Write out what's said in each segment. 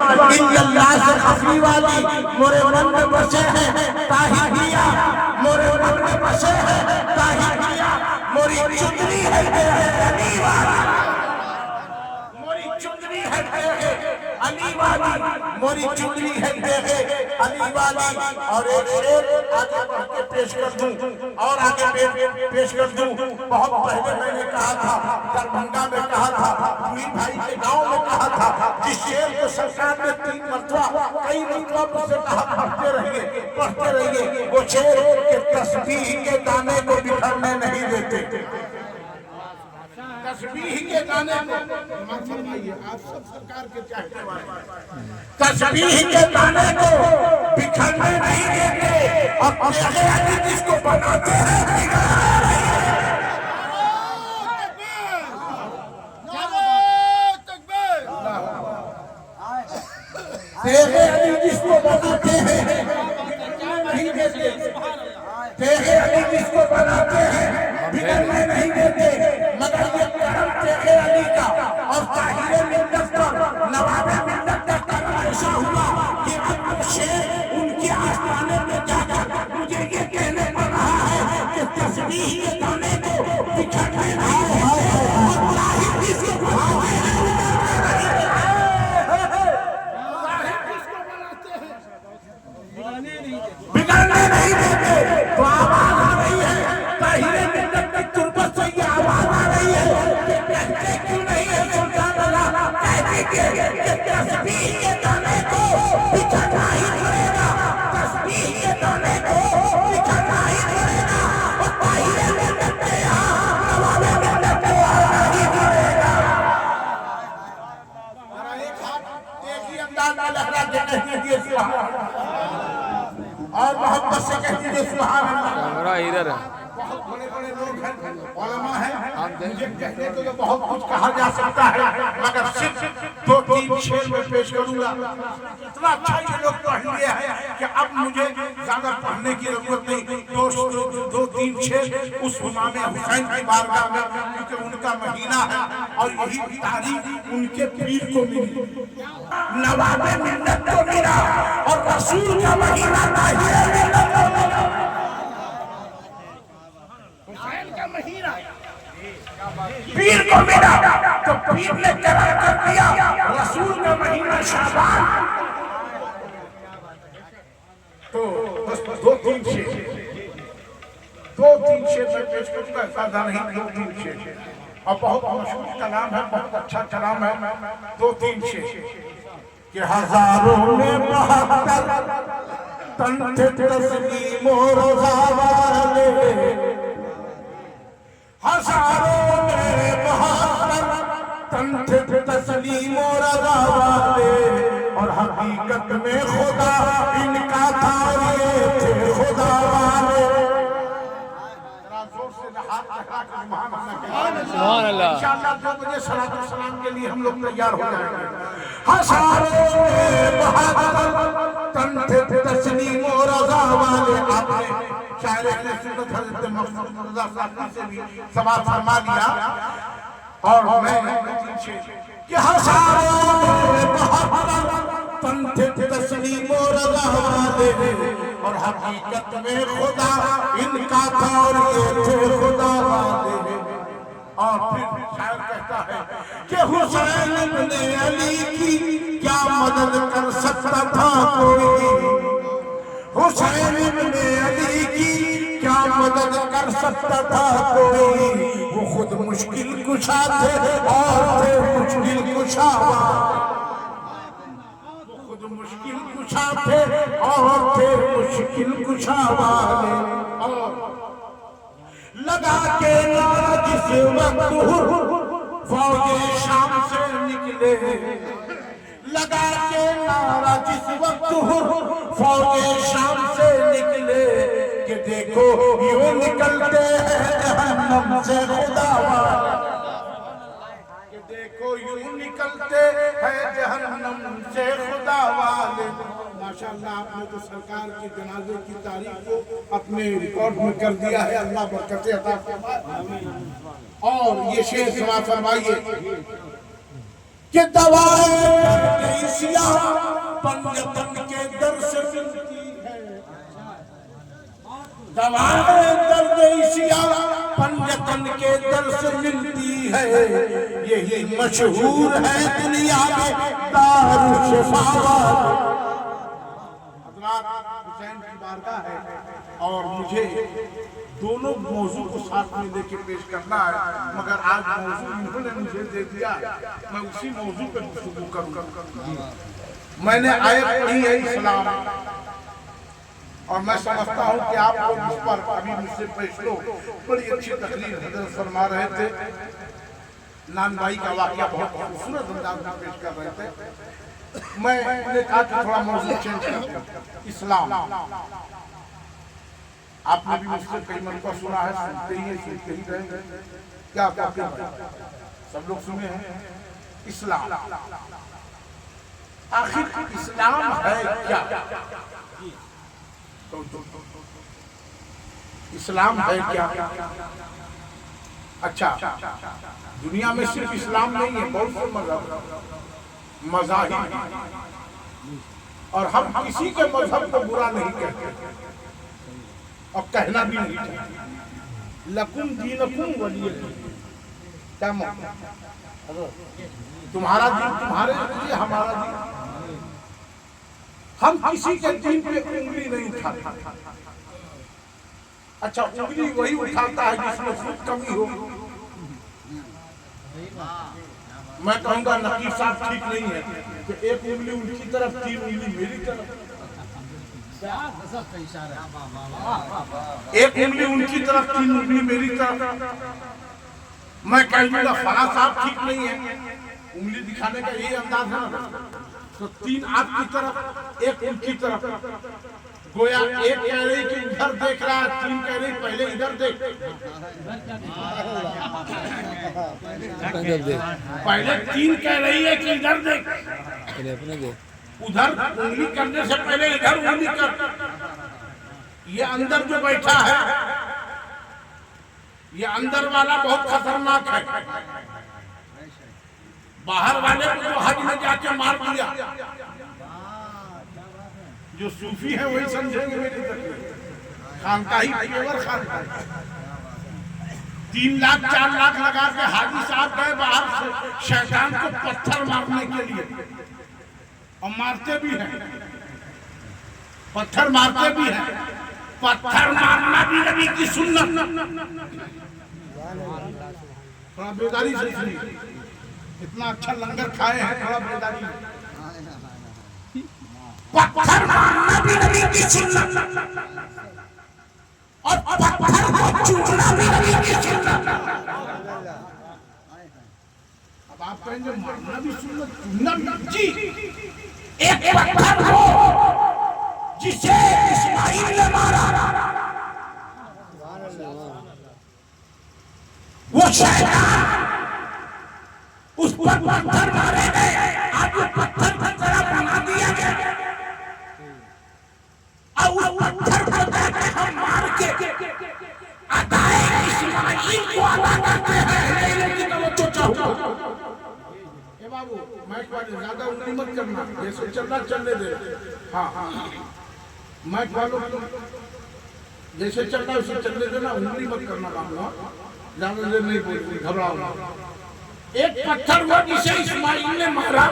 اللہ سے خفی والی مورے من میں بسے ہیں طاہریہ، مورے من میں بسے ہیں طاہریہ، موری چندری ہے علی والی، موری چندری ہے علی والی، موری چندری ہے علی والی۔ اور ایک شعر آگے بڑھ کے پیش کر دوں، اور آگے پیش کر دوں۔ بہت پہلے میں نے کہا تھا، دربھنگا میں کہا تھا، پوری بھائی کے گاؤں میں کہا تھا، جس شعر کو سرکار نے 3 مرتبہ کئی مرتبہ مجھ سے کہا پڑھتے رہیے، وہ شعر کہ تسبیح کے دانے کو بکھرنے نہیں دیتے، تسبیح کے دانے کو فرمائیے آپ سب سرکار کے چاہتے والے، تسبیح کے دانے کو بکھرنے نہیں دیتے، اور پیغے علی جس کو بناتے ہیں بگاڑ نہیں دیتے۔ پیغے علی جس کو بناتے ہیں بگاڑ نہیں دیتے، پیغے علی جس کو بناتے ہیں بگڑنے نہیں دیتے۔ مگر یہ کرم پیغے علی کا اور طاہر ملت پر، نواب ملت کا کرم ایسا ہوا کہ اب شعر ان کے آستانے پہ جا کر مجھے یہ کہنے پڑ رہا ہے کہ تسبیح کے دانے کو بکھرنے نہیں دیتے، اور طاہر جس کو بناتے ہیں بگڑنے نہیں دیتے۔ تو آواز آ رہی ہے طاہر ملت کی تربت سے، یہ آواز آ رہی ہے کہ کہتے کیوں نہیں ہے سلطان اللہ، کہہ دیجئے کہ تسبیح کے دانے کو بکھرنا ہی پڑے گا، تسبیح کے دانے کو بکھرنا ہی پڑے گا، اور طاہر ملت کے یہاں نواب ملت کو آنا ہی پڑے گا۔ ایک ہاتھ ایک ہی انداز میں لہرا کے کہہ دیجئے سبحان اللہ، اور محبت سے کہہ دیجئے سبحان اللہ۔ بہت بڑے بڑے لوگ ہیں، علماء ہیں، مجھے کہنے کو تو بہت کچھ کہا جا سکتا ہے، مگر صرف 2-3 شعر میں پیش کروں گا۔ اتنا اچھا یہ لوگ پڑھ لیے ہیں کہ اب مجھے زیادہ پڑھنے کی ضرورت نہیں۔ 2-3 شعر اس امام حسین کی بارگاہ میں، کیونکہ ان کا مہینہ ہے اور یہی تاریخ ان کے پیر کو ملی، نواب ملت کو ملا، اور رسول کا مہینہ طاہر ملت کو ملا، حسین کا مہینہ پیر کو ملا، تو پیر نے قرار کر دیا رسول کا مہینہ شعبان۔ تو بس 2-3 شعر میں پیش کروں گا، زیادہ نہیں، 2-3 شعر، اور بہت مشہور کلام ہے، بہت اچھا کلام ہے۔ 2-3 شعر کہ ہزاروں میں بہتر تن تھے تسلیم و رضا والے، ہزاروں میں بہتر تن تھے تسلیم و رضا والے، اور حقیقت میں خدا ان کا تھا، یہ تھے خدا والے۔ سبحان اللہ۔ انشاءاللہ 2 بجے صلاۃ السلام کے لیے ہم لوگ تیار ہو جائیں گے۔ ہزاروں میں بہتر تن تھے تسلیم و رضا والے۔ آپ نے شاعر اہل سنت حضرت مقصود مرزا صاحب سے بھی سماعت فرما لیا، اور میں کہ ہزاروں میں بہتر تن تھے تسلیم و رضا والے، اور حقیقت میں خدا ان کا تھا، اور یہ تھے خدا والے۔ اور پھر شاعر کہتا ہے کہ حسین ابن علی کی کیا مدد کر سکتا تھا کوئی، حسین ابن علی کی کیا مدد کر سکتا تھا کوئی، وہ خود مشکل کشا تھے اور تھے مشکل کشا، وہ خود مشکل کشا تھے اور تھے مشکل کشا والے۔ اور لگا کے نعرہ جس وقت فوج شام سے نکلے، لگا کے نعرہ جس وقت فوج شام سے نکلے، کہ دیکھو یوں نکلتے ہیں جہنم سے خدا والے، کہ دیکھو یوں نکلتے ہیں جہنم سے خدا والے۔ ماشاءاللہ آپ نے تو سرکار کی جنازے کی تاریخ کو اپنے ریکارڈ میں کر دیا ہے، اللہ برکتیں عطا فرمائے۔ اور یہ شعر سماعت فرمائیے کہ دوائے سیاہ پنجتن کے در سے ملتی ہے، دوائے درد سیاہ پنجتن کے در سے ملتی ہے، یہی مشہور ہے دنیا میں دارالشفا۔ حضرات حسین کی بارگاہ ہے اور مجھے دونوں موضوع کو ساتھ میں لے کے پیش کرنا ہے، مگر آج موضوع انہوں نے مجھے دے دیا، میں اسی موضوع پر گفتگو کروں۔ میں نے آیت پڑھی ہے اسلام، اور میں سمجھتا ہوں کہ آپ لوگ اس پر ابھی مجھ سے پیشرو بڑی اچھی تقریر حضرت فرما رہے تھے، نان بھائی کا واقعہ بہت خوبصورت انداز میں پیش کر رہے تھے۔ میں نے کہا کہ تھوڑا موضوع چینج کرتے ہیں، اسلام۔ آپ نے بھی مجھ سے کئی مرتبہ سنا ہے، سنتے ہی رہے، کیا کہتے ہیں سب لوگ سنے ہیں؟ اسلام، آخر اسلام ہے کیا؟ اسلام ہے کیا؟ اچھا، دنیا میں صرف اسلام نہیں ہے، بہت سے مذاہب ہیں، اور ہم کسی کے مذہب کو برا نہیں کہتے اور کہنا بھی نہیں چاہتے۔ لکم دینکم ولی دین، کیا مطلب؟ تمہارا دین تمہارے لیے، ہمارا دین۔ ہم کسی کے دین پہ انگلی نہیں اٹھاتے۔ اچھا، انگلی وہی اٹھاتا ہے جس میں خود کمی ہو۔ میں کہوں گا نقیب صاحب ٹھیک نہیں ہے کہ ایک انگلی ان کی طرف، تین انگلی میری طرف، ایک انگلی ان کی طرف، تین انگلی میری طرف۔ میں کہوں گا فلاں صاحب ٹھیک نہیں ہے، انگلی دکھانے کا یہی انداز ہے، تو تین آپ کی طرف، ایک ان کی طرف، گویا ایک کہہ رہی کہ ادھر دیکھ رہا ہے، تین کہہ رہی پہلے ادھر دیکھ، پہلے تین کہہ رہی ہے کہ ادھر دیکھ، ادھر انگلی کرنے سے پہلے ادھر انگلی کر۔ یہ اندر جو بیٹھا ہے، یہ اندر والا بہت خطرناک ہے، باہر والے کو جو حج میں جا کے مار دیا، جو صوفی ہیں وہی سمجھیں گے میری تکلیف، خانقاہی پیور خانقاہی، 3 لاکھ 4 لاکھ لگا کے حاجی صاحب گئے باہر سے شیطان کو پتھر مارنے کے لیے، اور مارتے بھی ہیں، پتھر مارتے بھی ہیں، پتھر مارنا بھی نبی کی سنت۔ تھوڑا بیداری سے سنیے، اتنا اچھا لنگر کھائے ہیں، تھوڑا بیداری سے۔ پتھر مارنا بھی نبی کی سنت، اور پتھر کو چومنا بھی نبی کی سنت۔ اب آپ کہیں گے مارنا بھی سنت، چومنا بھی، جی، ایک پتھر کو جسے اسماعیل نے مارا، وہ شیطان اس پر پتھر مارے گئے، آج وہ پتھر کی طرح بنا دیا گیا، اور وہ پتھر کو دیکھے ہم مار کے ادائے اسماعیل کو ادا کرتے ہیں۔ لیکن کی توجہ چاہوں، اے بابو مائک والے زیادہ انگلی مت کرنا، جیسے چلنا چلنے دے، ہاں مائک والوں جیسے چلنا اسے چلنے دینا، انگلی مت کرنا بابو، زیادہ دیر نہیں بولتی، گھبراؤ نہ۔ ایک پتھر وہ جسے اسماعیل نے مارا،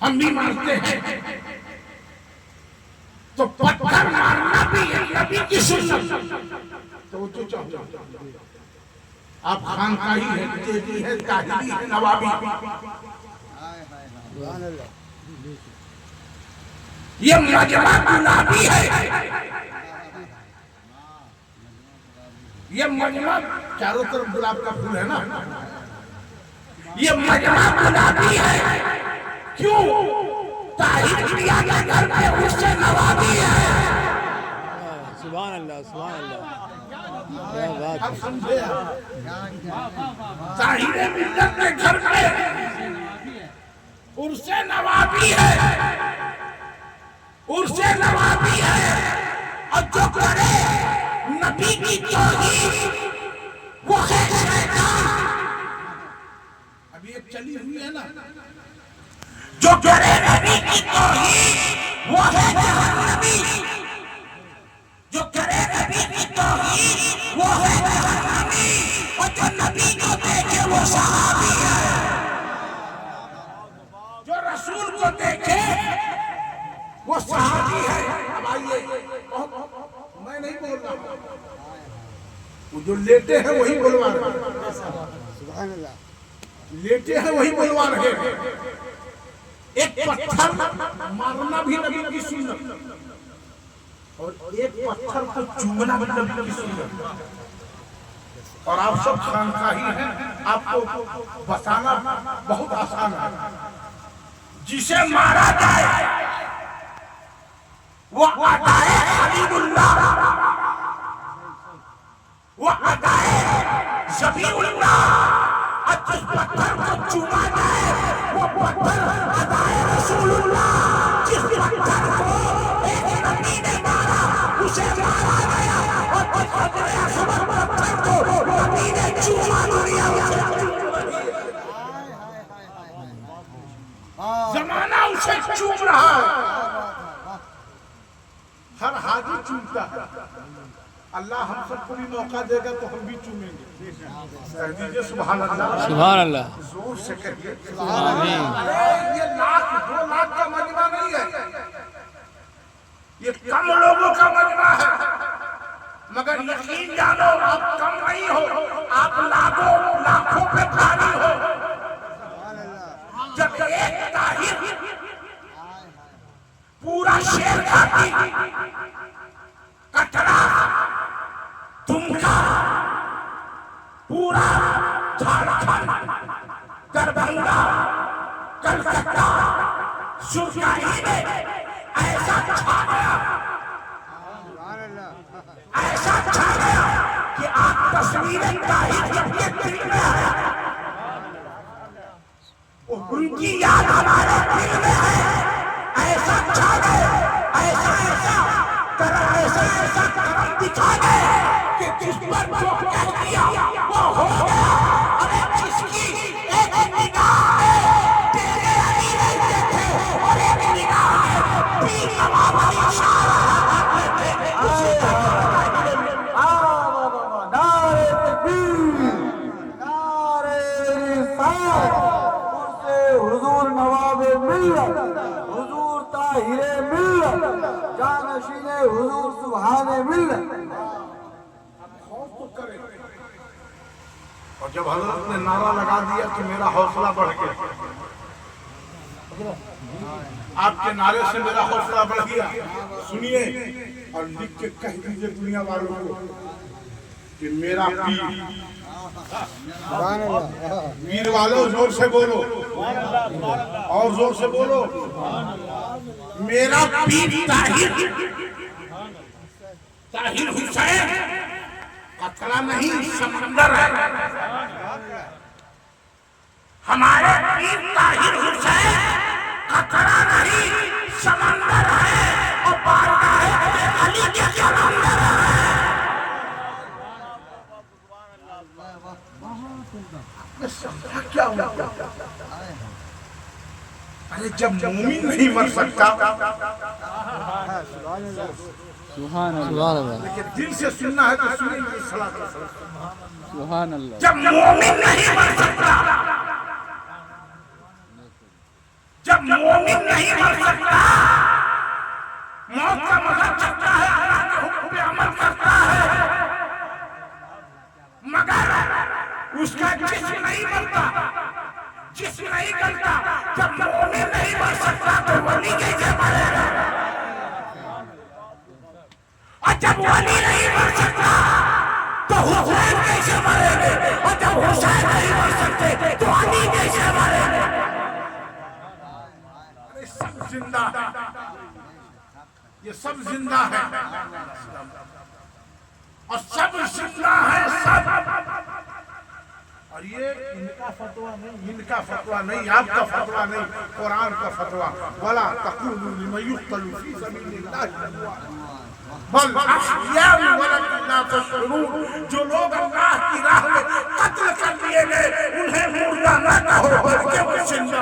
ہم بھی مارتے ہیں، تو پتھر مارنا بھی نبی کی سنت۔ تو جو چاہو، آپ خانقاہی ہے، تیجی ہے، طاہری ہے، نوابی، یہ مجمع گلابی ہے، یہ مجمع چاروں طرف گلاب کا پھول ہے نا، یہ مجمع گلابی ہے، کیوں؟ طاہر انڈیا کے گھر میں اس سے نوابی ہے۔ سبحان اللہ، سبحان اللہ، اب سمجھے، طاہر ملت کے گھر میں عرس نوابی ہے، عرس نوابی ہے، اور جو کرے نبی کی توہین وہ ہے شیطان۔ ابھی ایک چلی ہوئی ہے نا، جو کرے نبی کی توہین وہ ہے جہنمی، جو کرے نبی کی توہین وہ ہے جہنمی، اور جو نبی کو دیکھے وہ صحابی ہے، جو رسول کو دیکھے وہ صحابی ہے۔ اب آئیے، میں نہیں بول رہا ہوں، وہ جو لیٹے ہیں وہی بلوا رہے ہیں، سبحان اللہ، لیٹے ہیں وہی بلوا رہے ہیں۔ ایک پتھر مارنا بھی نبی کی سنت، اور ایک پتھر کو چومنا بھی نبی کی سنت، اور آپ سب خانقاہی ہیں، آپ کو بتانا بہت آسان ہے۔ جسے مارا جائے وہ عطائے حبیب اللہ، وہ عطائے شفیع اللہ، اور جس پتھر کو چوما جائے وہ پتھر عطائے رسول اللہ۔ جس پتھر کو ایک نبی نے مارا اسے مارا گیا، اور جس پتھر کو نبی نے چوما دنیا اسے زمانہ اسے چوم رہا ہے، ہر حاجی چومتا ہے۔ اللہ ہم سب کو بھی موقع دے گا تو ہم بھی چومیں گے۔ کہہ دیجئے سبحان اللہ، سبحان اللہ، زور سے کہیے۔ آمین۔ ارے یہ 1,00,000 2,00,000 کا مجمع نہیں ہے، یہ کم لوگوں کا مجمع ہے، مگر یقین جانو آپ کم نہیں ہو، آپ لاکھوں پہ بھاری ہو۔ جب ایک طاہر پورا شیر کھاتی، کٹرا، تمکا، پورا جھارکھنڈ، دربھنگا، کلکتہ، سرخی میں ایسا چھا گیا، ایسا چھا گیا کہ آپ تصویریں طاہر جب کے دل میں آیا، ان کی یاد ہمارے دل میں ہے، ایسا چھا گئے، ایسا کرم دکھا گئے کہ جس پر جو کہہ دیا وہ ہو گیا۔ ارے جس کی ایک نگاہ ہے تیرے علی نہیں دیکھے، اور ایک نگاہ ہے پیر نواب علی شاہ اسی نعرے تکبیر، نعرے رسالت، حضور نواب ملت، حضور طاہر ملت، جانشین حضور سبحان ملت۔ اور جب حضرت نے نعرہ لگا دیا کہ میرا حوصلہ بڑھ گیا، آپ کے نعرے سے میرا حوصلہ بڑھ گیا، سنیے اور لکھ کے کہہ دیجئے دنیا والوں کو کہ میرا پیر، پیر والوں زور سے بولو، اور زور سے بولو، میرا پیر طاہر حسین قطرہ نہیں سمندر ہے، ہمارے پیر طاہر حسین قطرہ نہیں سمندر ہے، اور بارگاہ علی کے سمندر ہے۔ کیا ہوا؟ ارے جب مومن نہیں مر سکتا، سبحان اللہ، لیکن دل سے سننا ہے تو سنیں گے صلاۃ والسلام۔ سبحان اللہ، جب مومن نہیں مر سکتا، جب مومن نہیں مر سکتا، موت کا مزہ چکتا ہے، اللہ کے حکم پہ عمل کرتا ہے، مگر اس کا جسم نہیں مرتا، جسم نہیں گلتا۔ جب مومن نہیں مر سکتا تو ولی کیسے مرے گا؟ اور جب ولی نہیں مر سکتا تو حسین کیسے مرے گے؟ اور جب حسین نہیں مر سکتے تو علی کیسے مرے گے؟ سب زندہ ہے، یہ سب زندہ ہے، اور سب زندہ ہے سب۔ اور یہ ان کا فتویٰ نہیں، ان کا فتویٰ نہیں، آپ کا فتویٰ نہیں، قرآن کا فتویٰ۔ وَلَا تَقُولُوا لِمَن يُقْتَلُ فِي سَبِيلِ اللَّهِ بل احیاء ولکن لا تشعرون، جو لوگ اللہ کی راہ میں قتل کر دیے گئے، انہیں مردہ نہ کہو بلکہ وہ زندہ۔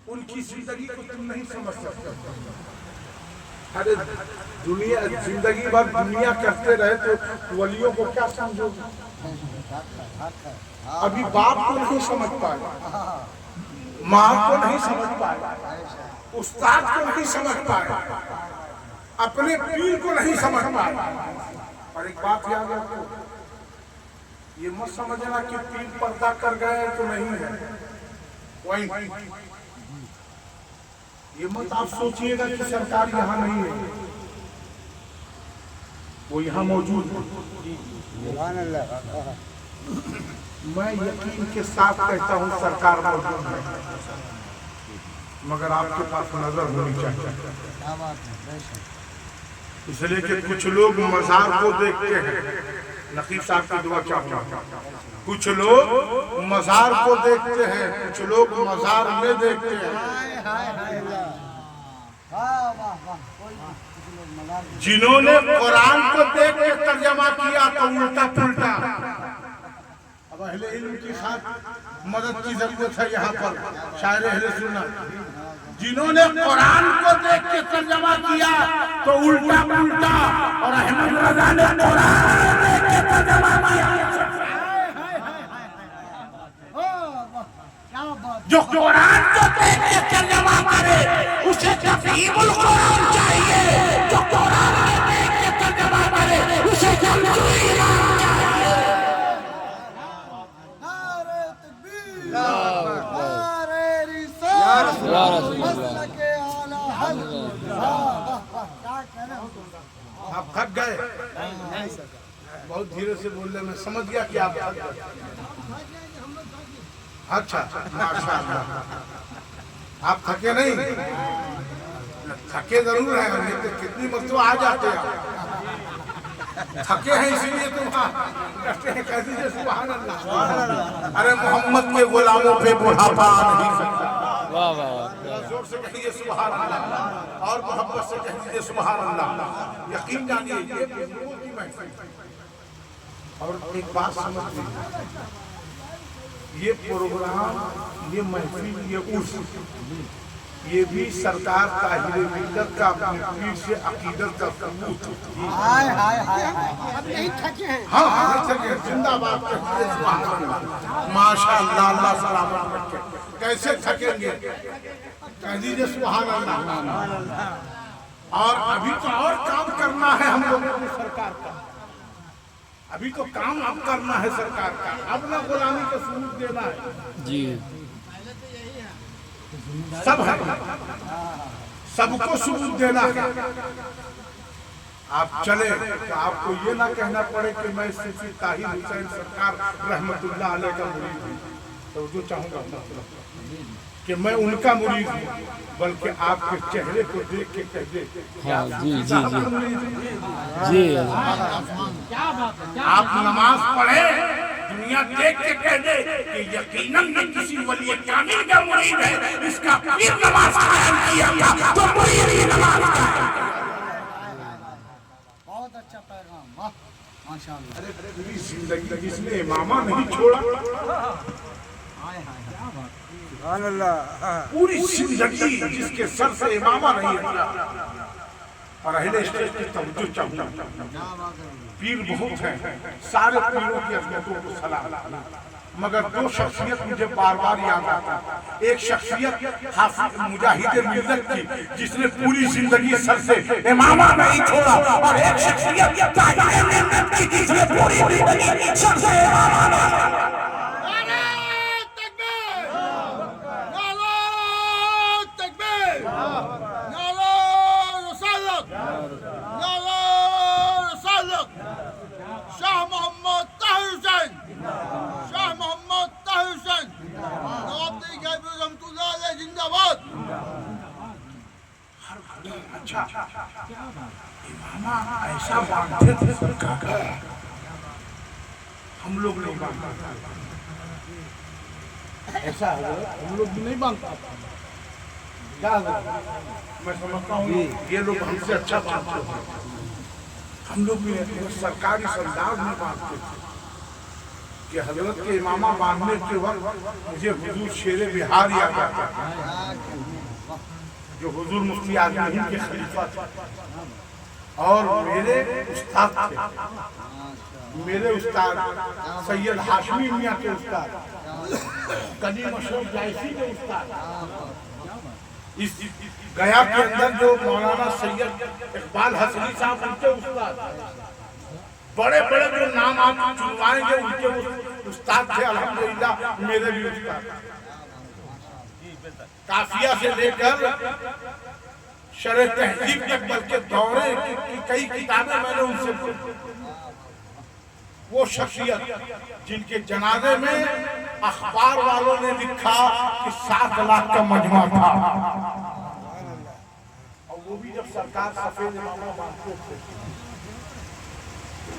ان کی زندگی کو تم نہیں سمجھ سکتے۔ ارے دنیا زندگی بھر دنیا کرتے رہے تو ولیوں کو کیا سمجھو گے؟ ابھی باپ کو نہیں سمجھ پائے، ماں کو نہیں سمجھ پائے، استاد کو نہیں سمجھ پائے، اپنے پیر کو نہیں سمجھ پائے۔ اور ایک بات یاد رکھو، یہ مت سمجھنا کہ پیر پردہ کر گئے تو نہیں ہے، وہی یہ مت آپ سوچئے گا کہ سرکار یہاں نہیں ہے، وہ یہاں موجود ہے۔ میں یقین کے ساتھ کہتا ہوں سرکار موجود ہے، مگر آپ کے پاس نظر ہونی چاہیے۔ اس لیے کہ کچھ لوگ مزار کو دیکھتے ہیں، نقیب صاحب کی دعا چاہتا ہوں، کچھ لوگ مزار کو دیکھتے ہیں، کچھ لوگ مزار میں دیکھتے ہیں۔ جنہوں نے قرآن کو دیکھ کے ترجمہ کیا تو الٹا پلٹا۔ اب اہل علم کی ساتھ مدد کی ضرورت ہے یہاں پر، شاعر اہل سنت۔ جنہوں نے قرآن کو دیکھ کے ترجمہ کیا تو الٹا پلٹا، اور احمد رضا نے قرآن دیکھ کے ترجمہ کیا۔ جو قرآن کو دیکھ کے ترجمہ کرے اسے تفہیم القرآن چاہیے، جو قرآن کو دیکھ کے ترجمہ کرے اسے جمع ایمان چاہیے۔ نعرہ تکبیر، نعرہ رسالت، مسلک اعلی حضرت۔ آپ تھک گئے؟ بہت دھیرے سے بول رہے، میں سمجھ گیا کہ آپ تھک گئے۔ اچھا ماشاءاللہ، آپ تھکے نہیں؟ تھکے ضرور ہیں، نہیں تو کتنی مرتبہ آ جاتے ہیں۔ تھکے ہیں اسی لیے تو کہتے ہیں کہہ دیجیے سبحان اللہ۔ ارے محمد کے غلاموں پہ بڑھاپا نہیں سکتا۔ واہ واہ واہ، زور سے کہیے سبحان اللہ، اور محبت سے کہہ دیجیے سبحان اللہ۔ یقین جانیے یہ بزرگوں کی محفل ہے۔ اور ایک بات سمجھ لیجیے، یہ پروگرام، یہ محفل، یہ عرس، یہ بھی سرکار طاہر ملت کا اپنے پیر سے عقیدت کا ثبوت ہے۔ اب نہیں تھکے ہیں۔ ہاں ہاں تھکے، زندہ باد کہتے ہیں سبحان اللہ، ماشاءاللہ، اللہ سلامت رکھے۔ کیسے تھکیں گے؟ کہہ دیجیے سبحان اللہ۔ اور ابھی تو اور کام کرنا ہے ہم لوگوں کو سرکار کا، ابھی تو کام اب کرنا ہے سرکار کا، اب نہ غلامی کا ثبوت دینا ہے۔ جی سب ہے، سب کو ثبوت دینا ہے۔ آپ چلے تو آپ کو یہ نہ کہنا پڑے کہ میں صرف طاہر حسین سرکار رحمت اللہ علیہ کا مرید ہوں، تو جو چاہوں گا کہ میں ان کا مرید ہوں، بلکہ آپ کے چہرے کو دیکھ کے کہہ دے ہاں، جی جی جی جی، آپ نماز پڑھے، دنیا دیکھ کے کہہ دے کہ یقیناً یہ کسی ولی کامل کا مرید ہے، اس کا پیر نماز قائم کیا تھا تو مرید ہی نماز قائم کیا۔ بہت اچھا پیغام، واہ ماشاءاللہ۔ ارے پوری زندگی جس نے امامہ نہیں چھوڑا، سبحان اللہ۔ پوری زندگی جس کے سر سے امامہ نہیں ہٹا۔ اور اہل اسٹیج کی توجہ چاہوں، پیر بہت ہیں، سارے پیروں کی عظمتوں کو سلام، مگر دو شخصیت مجھے بار بار یاد آتا ہے۔ ایک شخصیت حافظ مجاہد ملت کی جس نے پوری زندگی سر سے امامہ نہیں چھوڑا، اور ایک شخصیت طاہر ملت کی جس نے پوری زندگی سر سے امامہ نہیں چھوڑا۔ شاہ محمد طاہر حسین، شاہ محمد طاہر حسین، نوابی غیب رحمت اللہ علیہ زندہ باد۔ اچھا امامہ ایسا باندھتے تھے سرکار، ہم لوگ نہیں باندھتے، ایسا ہے ہم لوگ بھی نہیں باندھتے۔ کیا میں سمجھتا ہوں یہ لوگ ہم سے اچھا باندھتے ہیں، ہم لوگ بھی سرکاری انداز میں باندھتے تھے۔ کہ حضرت کے امامہ باندھنے کے وقت مجھے حضور شیر بہار یاد آتا ہے جو حضور مفتی اعظم ہند کے خلیفہ تھے اور میرے استاد تھے، میرے استاد سید ہاشمی میاں کے استاد، قدیم اشرف جائسی کے استاد، اس گیا کے اندر جو مولانا سید اقبال حسنی صاحب ان کے استاد، بڑے بڑے جو نام آپ چنوائیں گے ان کے استاد تھے، الحمدللہ میرے بھی استاد، کافیہ سے لے کر شرح تہذیب تک بلکہ دورے کی کئی کتابیں میں نے ان سے پڑھی۔ وہ شخصیت جن کے جنازے میں اخبار والوں نے لکھا کہ 7 لاکھ کا مجمع تھا، اور وہ بھی جب سرکار سفید امامہ باندھتے تھے،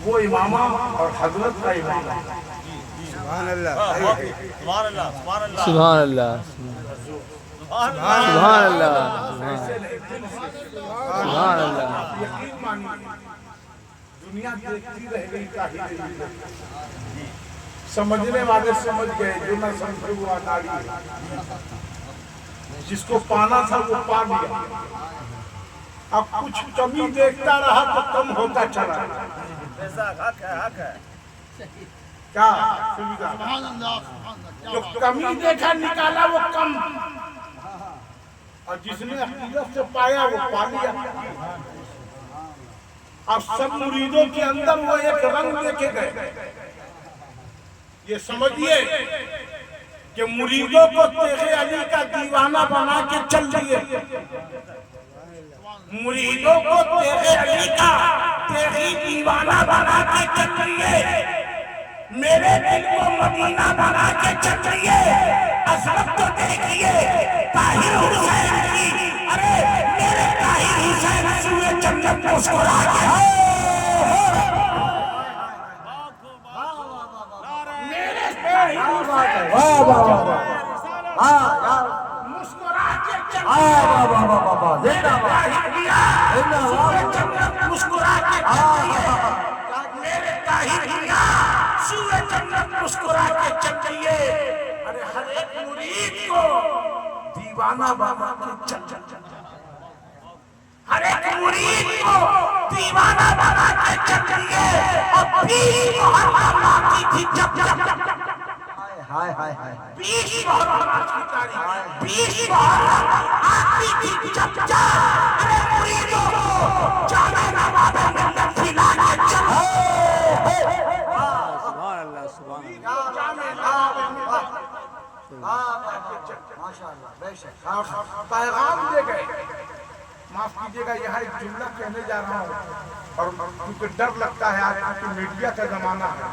وہ امامہ اور حضرت کا امامہ، سبحان اللہ سبحان اللہ سبحان اللہ سبحان اللہ سبحان اللہ سبحان اللہ۔ یقین مانیے دنیا دیکھتی رہ گئی طاہر ملت، سمجھنے والے سمجھ گئے، جو نہ سمجھے وہ اناڑی ہے، جس کو پانا تھا وہ پا لیا، اب کچھ کمی دیکھتا رہا تو کم ہوتا چلا کیا سبحان اللہ جو کمی دیکھا نکالا وہ کم، اور جس نے حقیقت سے پایا وہ پا لیا۔ اب سب مریدوں کے اندر وہ ایک رنگ دیکھے گئے، یہ سمجھیے کہ مریدوں کو تیغ علی کا دیوانہ بنا کے چل دیے، مریدوں کو تیغ علی کا تیغی دیوانہ بنا کے چل دیے، میرے دل کو مدینہ بنا کے چل دیے۔ عظمت تو دیکھیے طاہر حسین کی، ارے میرے طاہر حسین سوئے جنت مسکرا کے، میرے طاہر حسین مسکرا کے چل دیے، میرے طاہر دیا سوئے جنت مسکرا کے چل دیے، میرے طاہر دیا سوئے جنت مسکرا کے چل دیے۔ ارے ہر ایک مرید کو دیوانہ بنا کے چل دیے، ہر ایک مرید کو دیوانہ بنا کے چل دیے، اور 20 محرم آتی تھی جب 20 محرم آتی تھی جب ارے مریدوں کو جامع نواب ملت کھلا کے چل سبحان اللہ سبحان اللہ۔ پیغام دے گئے۔ معاف کیجئے گا یہاں ایک جملہ کہنے جا رہا ہوں، اور کیونکہ ڈر لگتا ہے آج کیونکہ میڈیا کا زمانہ ہے،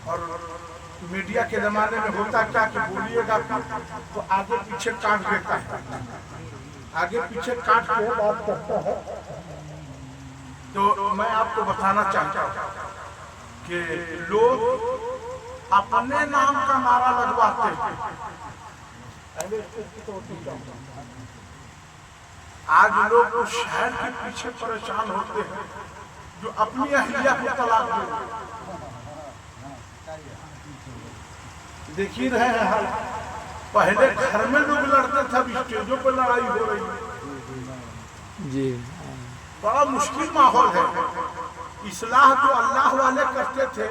اور میڈیا کے زمانے میں ہوتا کیا کہ بولیے گا تو آگے پیچھے کاٹ دیتا ہے، آگے پیچھے کاٹ کے بات کرتا ہے۔ تو میں آپ کو بتانا چاہتا ہوں کہ لوگ اپنے نام کا نعرہ لگواتے ہیں، آج لوگ اس شہر کے پیچھے پریشان ہوتے ہیں جو اپنی اہلیہ کو طلاق دے، دیکھ ہی رہے ہیں حال، پہلے گھر میں لوگ لڑتے تھے، اب اسٹیجوں پر لڑائی ہو رہی ہے، جی بڑا مشکل ماحول ہے۔ اصلاح جو اللہ والے کرتے تھے،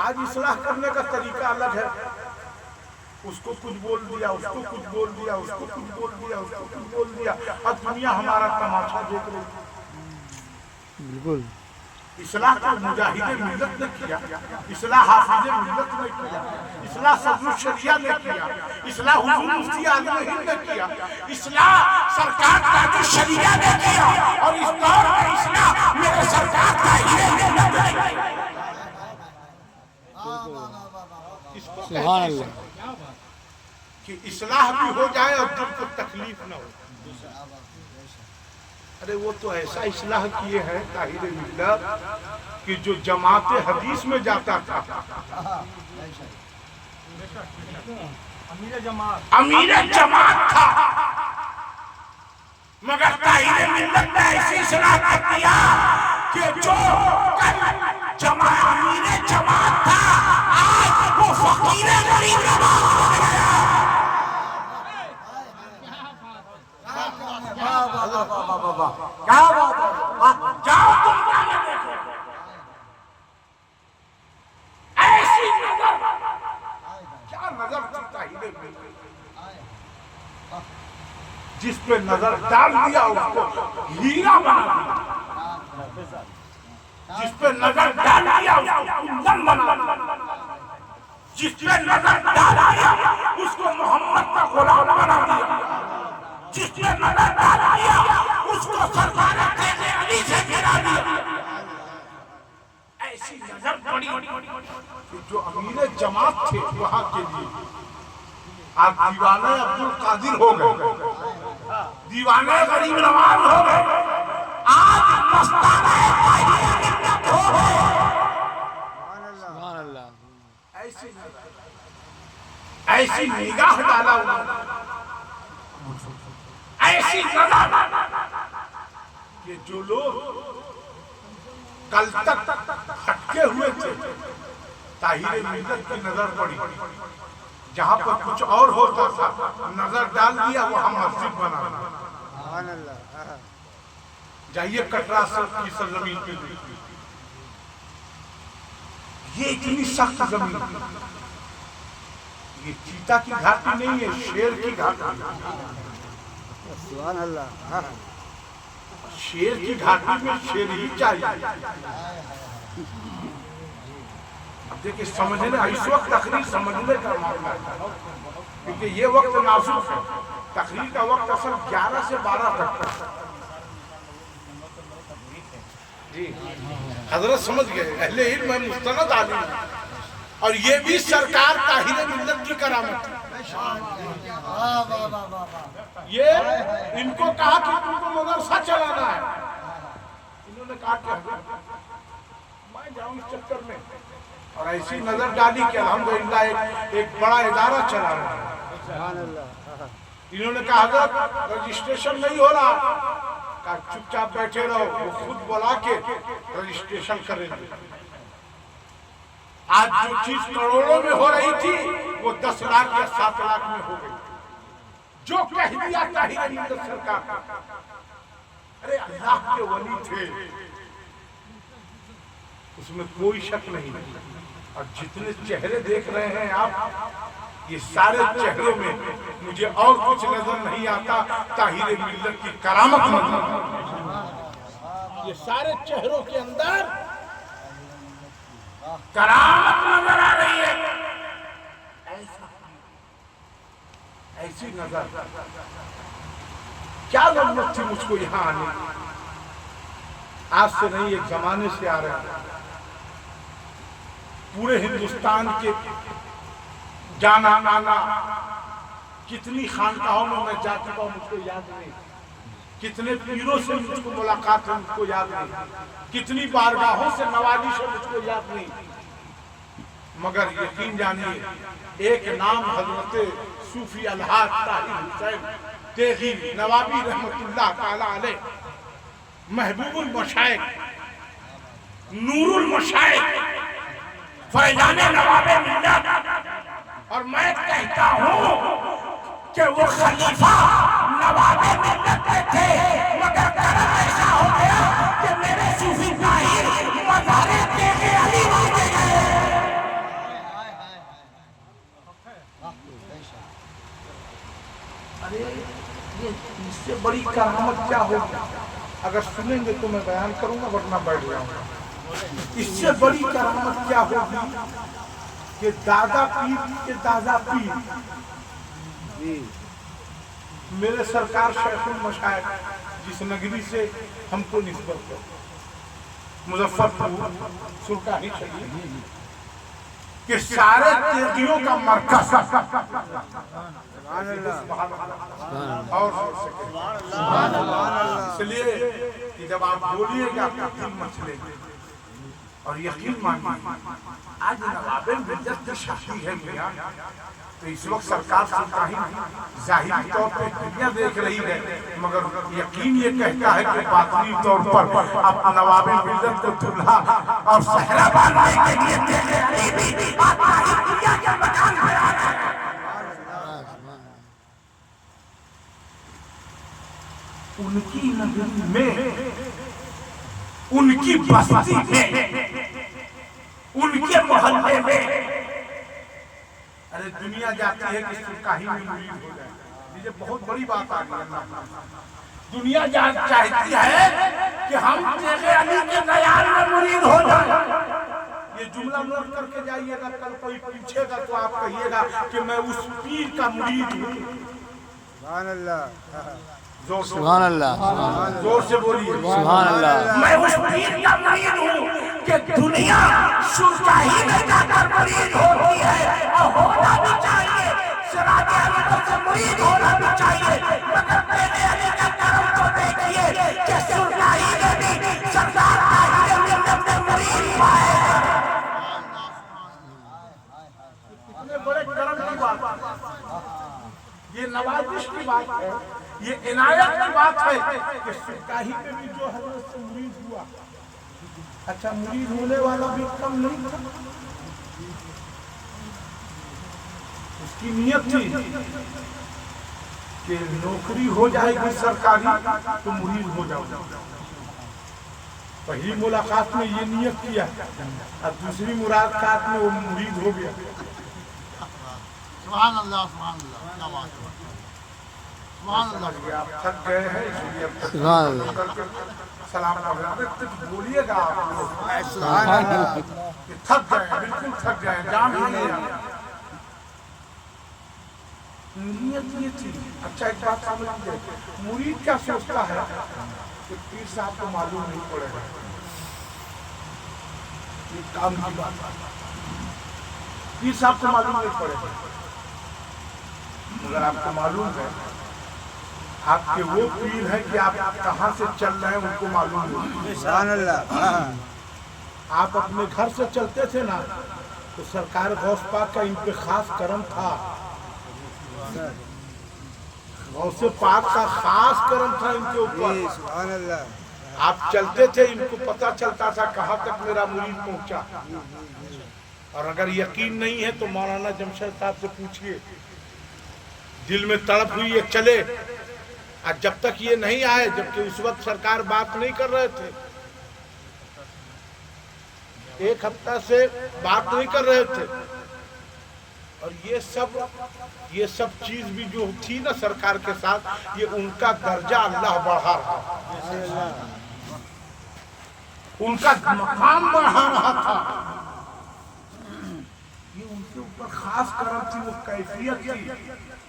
آج اصلاح کرنے کا طریقہ الگ ہے، اس کو کچھ بول دیا، اس کو کچھ بول دیا، اس کو کچھ بول دیا، اس کو کچھ بول دیا، اب دنیا ہمارا تماشا دیکھ رہی ہے۔ بالکل اصلاح کو مجاہد ملت نے کیا، اصلاح حافظ ملت نے کیا، اصلاح صدر الشریعہ نے کیا، اصلاح حضور مفتی اعظم ہند نے کیا، اصلاح سرکار تاج الشریعہ نے کیا، اور اس دور میں اصلاح میرے سرکار طاہر ملت نے کیا۔ سبحان اللہ۔ کہ اصلاح بھی ہو جائے اور دل کو تکلیف نہ ہو۔ ارے وہ تو ایسا اصلاح کیے ہیں طاہر ملت کہ جو جماعت حدیث میں جاتا تھا، امیر جماعت تھا، مگر طاہر ملت نے ایسی اصلاح کر دیا کہ جو امیر جماعت تھا آج فقیر غریب نواز ہو گیا۔ کیا بات ہے، جاؤ دنیا میں دیکھو ایسی نظر، کیا نظر تھی طاہر ملت، جس پہ نظر ڈال دیا اس کو ہیرا بنا دیا، جس پہ نظر ڈال دیا اس کو کندن بنا دیا، جس پہ نظر ڈال دیا اس کو محمد کا غلام بنا دیا، جس پہ نظر ڈال دیا اس کو سرکار تیغ علی سے گرا دیا۔ ایسی نظر پڑی کہ جو امیر جماعت تھے وہاں کے لیے آپ دیوانہ عبدالقادر ہو گئے، دیوانہ غریب نواز ہو گئے، آج مستانہ طاہر ملت ہو گئے۔ سبحان اللہ، ایسی نگاہ ڈالا انہوں نے، ایسی نظر کہ جو لوگ کل تک ہٹکے ہوئے تھے طاہر ملت کی نظر پڑی، جہاں پر کچھ اور ہوتا تھا نظر ڈال دیا وہاں مسجد بنا۔ سبحان اللہ، جائیے کٹرا کی سرزمین پہ، یہ اتنی سخت زمین، یہ چیتا کی گھاٹی نہیں ہے، شیر کی گھاٹی ہے۔ سبحان اللہ، شیر کی گھاٹی میں شیر ہی چاہیے۔ اب دیکھیں سمجھنے، اس وقت تقریر سمجھنے کا معاملہ ہے، کیونکہ یہ وقت نازک ہے، تقریر کا وقت اصل 11 سے 12 تک ہے۔ جی حضرت سمجھ گئے، اہل علم ہے، مستند عالم ہے، اور یہ بھی سرکار طاہر ملت کی کرامت ہے۔ یہ ان کو کہا کہ تم کو مدرسہ چلانا ہے، انہوں نے کہا کہ میں جاؤں اس چکر میں، اور ایسی نظر ڈالی کہ الحمدللہ ایک بڑا ادارہ چلا رہا ہے۔ سبحان اللہ، انہوں نے کہا حضرت رجسٹریشن نہیں ہو رہا، کہا چپ چاپ بیٹھے رہو، وہ خود بلا کے رجسٹریشن کریں گے۔ آج جو چیز کروڑوں میں ہو رہی تھی وہ 10 لاکھ یا 7 لاکھ میں ہو گئی، جو کہہ دیا طاہر ملت سرکار۔ ارے اللہ کے ولی تھے، اس میں کوئی شک نہیں، اور جتنے چہرے دیکھ رہے ہیں آپ، یہ سارے چہروں میں مجھے اور کچھ نظر نہیں آتا، طاہر ملت کی کرامت نظر آتی۔ یہ سارے چہروں کے اندر کرامت نظر آ رہی ہے، ایسی نظر۔ کیا ضرورت تھی مجھ کو یہاں آنے کی؟ آج سے نہیں، ایک زمانے سے آ رہے ہیں، پورے ہندوستان کے جانا آنا، کتنی خانقاہوں میں میں جا چکا ہوں مجھ کو یاد نہیں، کتنے پیروں سے مجھ کو ملاقات ہے مجھ کو یاد نہیں، کتنی بارگاہوں سے نوازش ہے مجھ کو یاد نہیں، مگر یقین جانیے ایک نام حضرت صوفی الحاج طاہر حسین تیغی نوابی رحمت اللہ تعالی علیہ، محبوب المشائخ، نور المشائخ، فیضان نواب ملت، اور میں کہتا ہوں کہ وہ خلیفہ نواب ملت کے تھے، مگر کرم ایسا ہو گیا کہ میرے صوفی طاہر مزار تیغ علی بن گئے۔ ارے یہ اس سے بڑی کرامت کیا ہوگی؟ اگر سنیں گے تو میں بیان کروں گا، ورنہ بیٹھ جاؤں گا۔ اس سے بڑی کرامت کیا ہوگی کہ دادا پیر کے دادا پیر، میرے سرکار شیخ المشائخ جس نگری سے ہم کو نسبت ہے، مظفرپور سلطانی شریف کہ سارے تیغیوں کا مرکز، اور اس لیے کہ جب آپ بولیے گا آپ دل مچلے گے، اور یقین مانیے آج نواب ملت کی شادی ہے میاں، تو اس وقت سرکار سرکاری ظاہری طور پہ دنیا دیکھ رہی ہے، مگر یقین یہ کہتا ہے کہ باطنی طور پر اب نواب ملت کو دلہا اور صحرا باندھنے کے لیے دیکھے علی بھی آتا ہی دنیا کے مکان میں آ رہا ہے۔ ان کی نگری میں، ان کی بستی میں، ان کے محلے میں، ارے دنیا جاتی ہے کہ سرکاہی میں مرید ہو جائے، یہ بہت بڑی بات آ گئی۔ دنیا چاہتی ہے کہ ہم تیرے علی کے دیار میں مرید ہو جائیں۔ یہ جملہ نوٹ کر کے جائیے گا، کل کوئی پوچھے گا تو آپ کہیے گا کہ میں اس پیر کا مرید ہوں۔ سبحان اللہ، سبحان اللہ، زور سے بولیے سبحان اللہ۔ میں اس پیر کا مرید ہوں کہ دنیا سرکاہی میں جا کر مرید ہوتی ہے، اور ہونا بھی چاہیے، سراج احمد سے مرید ہونا بھی چاہیے، مگر میرے علی کا کرم تو دیکھیے کہ سرکاہی میں بھی سردار طاہر ملت میں مرید پائے۔ اتنے بڑے کرم کی بات ہے، یہ نوازش کی بات ہے، یہ عنایت کی بات ہے کہ سرکاہی میں بھی جو حضرت سے مرید ہوا، اچھا مرید ہونے والا بھی کم نہیں تھا، اس کی نیت تھی کہ نوکری ہو جائے گی سرکاری تو مرید ہو جاؤ۔ پہلی ملاقات میں یہ نیت کیا اور دوسری ملاقات میں وہ مرید ہو گیا۔ سبحان اللہ، سبحان اللہ، کیا بات ہے، سبحان اللہ۔ آپ تھک گئے ہیں اس لیے اب تک سبحان اللہ، سلام پڑھ رہے ہیں، تک بولیے گا آپ لوگ سبحان اللہ، کہ تھک گئے ہیں، بالکل تھک گئے ہیں، جام ہی نہیں آیا۔ نیت یہ تھی۔ اچھا ایک بات سمجھ لیجیے، مرید کیا سوچتا ہے کہ پیر صاحب کو معلوم نہیں پڑے گا، یہ کام کی بات ہے، پیر صاحب کو معلوم نہیں پڑے گا، مگر آپ کو معلوم ہے آپ کے وہ پیر ہیں کہ آپ کہاں سے چل رہے ہیں ان کو معلوم نہیں۔ سبحان اللہ۔ آپ اپنے گھر سے چلتے تھے نا تو سرکار غوث پاک کا ان پہ خاص کرم تھا، غوث پاک کا خاص کرم تھا ان کے اوپر۔ سبحان اللہ۔ آپ چلتے تھے، ان کو پتا چلتا تھا کہاں تک میرا مرید پہنچا، اور اگر یقین نہیں ہے تو مولانا جمشید صاحب سے پوچھئے، دل میں تڑپ ہوئی یہ چلے، اور جب تک یہ نہیں آئے، جبکہ اس وقت سرکار بات نہیں کر رہے تھے، ایک ہفتہ سے بات نہیں کر رہے تھے، اور یہ سب چیز بھی جو تھی نا سرکار کے ساتھ، یہ ان کا درجہ اللہ بڑھا رہا، ان کا مقام بڑھا رہا تھا، یہ ان کے اوپر خاص کرم تھی، وہ کیفیت تھی،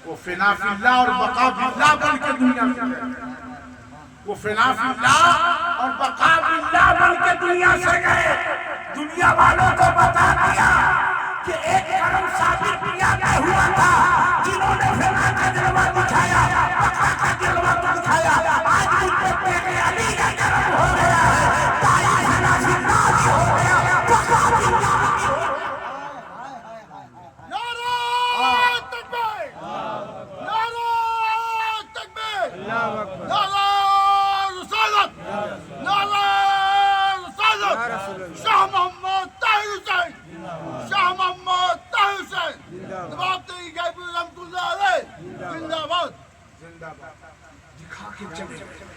وہ فنا فی اللہ اور بقا فی اللہ بن کے دنیا سے گئے، وہ فنا فی اللہ اور بقا فی اللہ بن کے دنیا سے گئے۔ دنیا والوں کو بتا دیا کہ ایک کرم ثابت دنیا میں ہوا تھا، جنہوں نے فنا کا جلوہ دکھایا، بقا کا جلوہ دکھایا، آج ان پہ تیرے علی کا کرم ہو گیا ہے، تائی فنا فی اللہ بھی ہو گیا، بقا فی اللہ بھی ہو گیا۔ نعرہ تکبیر، نعرہ تکبیر، نعرہ رسالت، نعرہ رسالت، شاہ محمد طاہر حسین، شاہ محمد طاہر حسین، نواب تیری غیبی رحمت اللہ علیہ، زندہ باد، زندہ باد، دکھا کے چلے گئے۔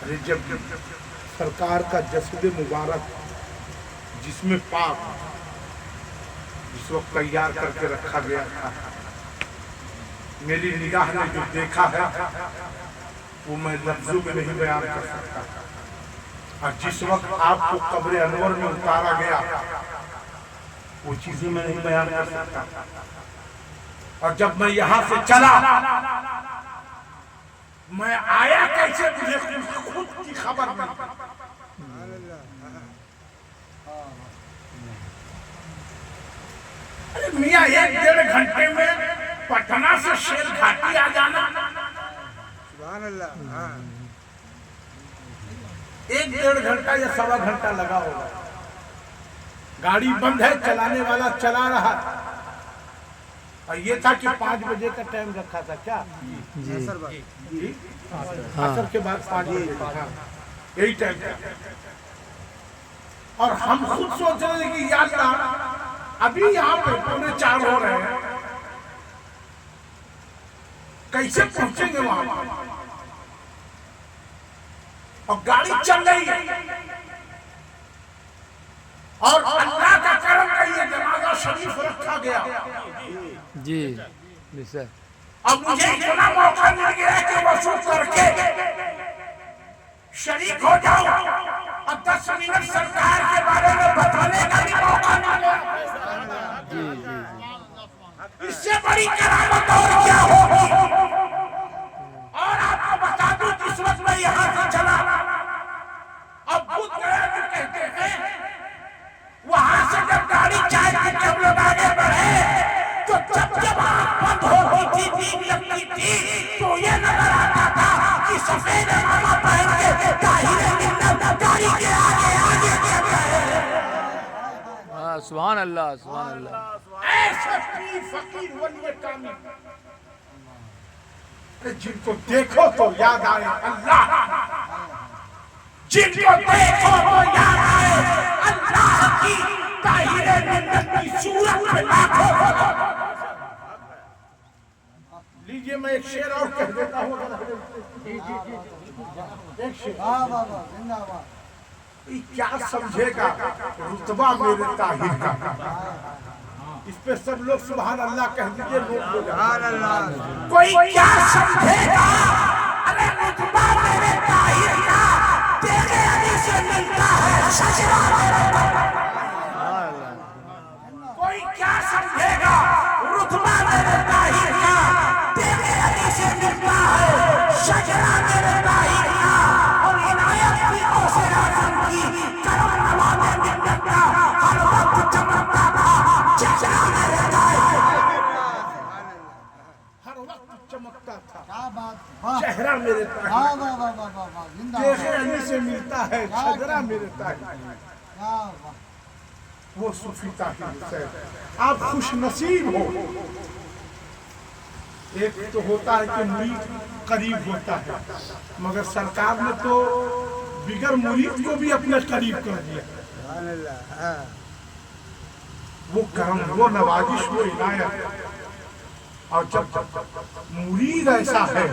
ارے جب سرکار کا جسد مبارک جسم پاک اس وقت تیار کر کے رکھا گیا تھا، میری نگاہ نے جو دیکھا ہے وہ میں لفظوں میں نہیں بیان کر سکتا، اور جس وقت آپ کو قبر انور میں اتارا گیا وہ چیزیں میں نہیں بیان کر سکتا، اور جب میں یہاں سے چلا میں آیا کیسے مجھے خود کی خبر نہیں۔ میاں ایک ڈیڑھ گھنٹے میں پٹنہ سے شیر گھاٹی آ جانا، سبحان اللہ۔ ایک ڈیڑھ گھنٹہ یا سوا گھنٹہ لگا ہوگا، گاڑی بند ہے، چلانے والا چلا رہا، اور یہ تھا کہ 5 بجے کا ٹائم رکھا تھا کیا اثر بات جی عصر کے بعد 5 بجے ہاں یہی ٹائم تھا اور ہم خود سوچ رہے تھے کہ یا اللہ ابھی یہاں پہ 3:45 ہو رہے ہیں کیسے پہنچیں گے وہاں اور گاڑی چل رہی ہے اور اللہ کا کرم کا یہ جنازہ شریف رکھا گیا جی جی سر اب مجھے اتنا موقع مل گیا ہے کہ وضو کر کے شریک ہو جاؤں اور 10 منٹ سرکار کے بارے میں بتانے کا بھی موقع مل گیا جی جی اس سے بڑی کرامت اور کیا ہوگی اور آپ کو بتا دوں جس وقت میں یہاں سے چلا اب بدھ گیا جو کہتے ہیں وہاں سے جب گاڑی چائے کی جب لوگ آگے بڑھے تو جب آنکھ بند ہوتی تھی دین لگتی تھی تو یہ نظر آتا تھا کہ سفید عمامہ پہن کے طاہر ملت گاڑی کے آگے آگے چل رہے ہیں ہاں سبحان اللہ سبحان اللہ ایسے پیر فقیر ولی کامل جن کو دیکھو تو یاد آئے اللہ جن کو دیکھو تو یاد آئے اللہ کی طاہر ملت کی صورت میں لاکھوں لیجئے میں ایک شعر اور کہہ دیتا ہوں ایک شعر زندہ باد کیا سمجھے گا رتبہ میرے طاہر کا اس پہ سب لوگ سبحان اللہ کہہ دیجئے لوگ ہو جائیں سبحان اللہ کوئی کیا سمجھے گا ارے رتبہ میرے طاہر کا تیرے علی سے ملتا ہے شجرہ میرے طاہر کوئی کیا سمجھے گا رتبہ میرے طاہر کا تیرے علی سے ملتا ہے شجرہ میرے طاہر کا اور عنایت کی اوسر اعظم کی کرم نواز ملت کا ہر وقت چمکتا تھا شجرہ میرے طاہر ہر وقت چمکتا تھا کیا بات چہرہ میرے طاہر واہ واہ واہ واہ واہ زندہ دیکھے علی سے ملتا ہے شجرہ میرے طاہر کیا واہ وہ صوفی طاہر حسین آپ خوش نصیب ہو ایک تو ہوتا ہے کہ مرید قریب ہوتا ہے مگر سرکار نے تو بغیر مرید کو بھی اپنے قریب کر دیا سبحان اللہ وہ کرم وہ نوازش وہ عنایت اور جب مرید ایسا ہے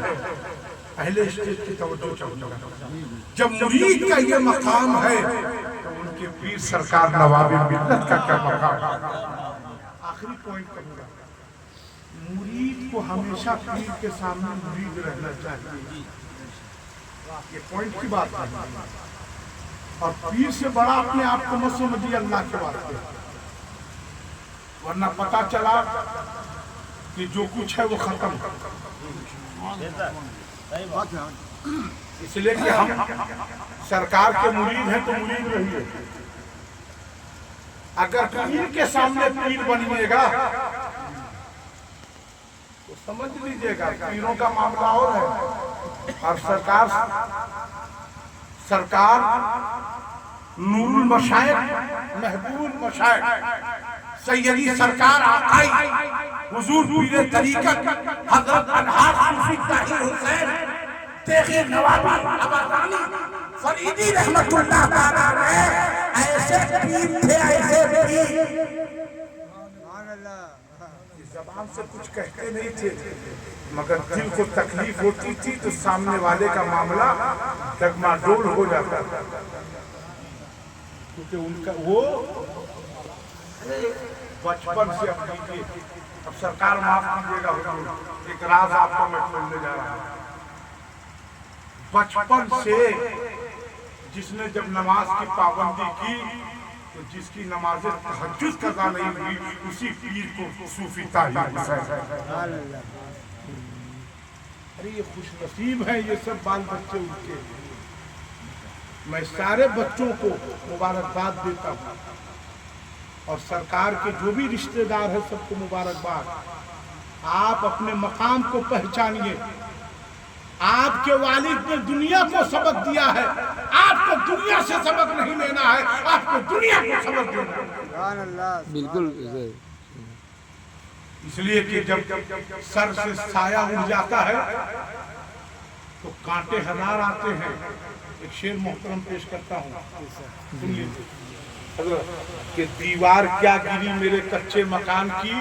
اہل اسٹیج کی توجہ چاہیے جب مرید کا یہ مقام ہے تو ان کے پیر سرکار نواب ملت کا کیا مقام آخری پوائنٹ کروں گا مرید کو ہمیشہ پیر کے سامنے مرید رہنا چاہیے یہ پوائنٹ کی بات ہے اور پیر سے بڑا اپنے آپ کو مت سمجھیے اللہ کے واسطے ورنہ پتا چلا کہ جو کچھ ہے وہ ختم اس لیے کہ ہم سرکار کے مرید ہیں تو مرید رہیے اگر پیر کے سامنے پیر بنیے گا تو سمجھ لیجئے گا پیروں کا معاملہ اور ہے اور سرکار نور المشائخ محبوب المشائخ سیدی سرکار آقائی حضور پیر طریقت حضرت الحاج صوفی طاہر حسین تیغ نوابی آبادانی فریدی رحمت اللہ تعالیٰ علیہ ایسے پیر تھے ایسے پیر سبحان اللہ زبان سے کچھ کہتے نہیں تھے مگر دل کو تکلیف ہوتی تھی تو سامنے والے کا معاملہ ڈگماڈول ہو جاتا تھا کیونکہ ان کا وہ بچپن سے اپنی اب سرکار معاف کیجیے گا ایک راز آپ کو میں کھولنے جا رہا ہوں بچپن سے جس نے جب نماز کی پابندی کی تو جس کی نماز تہجد قضا نہیں ہوئی اسی پیر کو صوفی طاہر حسین ارے یہ خوش نصیب ہیں یہ سب بال بچے ان کے میں سارے بچوں کو مبارکباد دیتا ہوں اور سرکار کے جو بھی رشتہ دار ہیں سب کو مبارکباد آپ اپنے مقام کو پہچانیے آپ کے والد نے دنیا کو سبق دیا ہے آپ کو دنیا سے سبق نہیں لینا ہے آپ کو دنیا کو سبق دینا ہے سبحان اللہ بالکل اس لیے کہ جب سر سے سایہ اڑ جاتا ہے تو کانٹے ہزار آتے ہیں. ایک شعر محترم پیش کرتا ہوں، سن لیجیے حضرت کہ دیوار کیا گری میرے کچے مکان کی،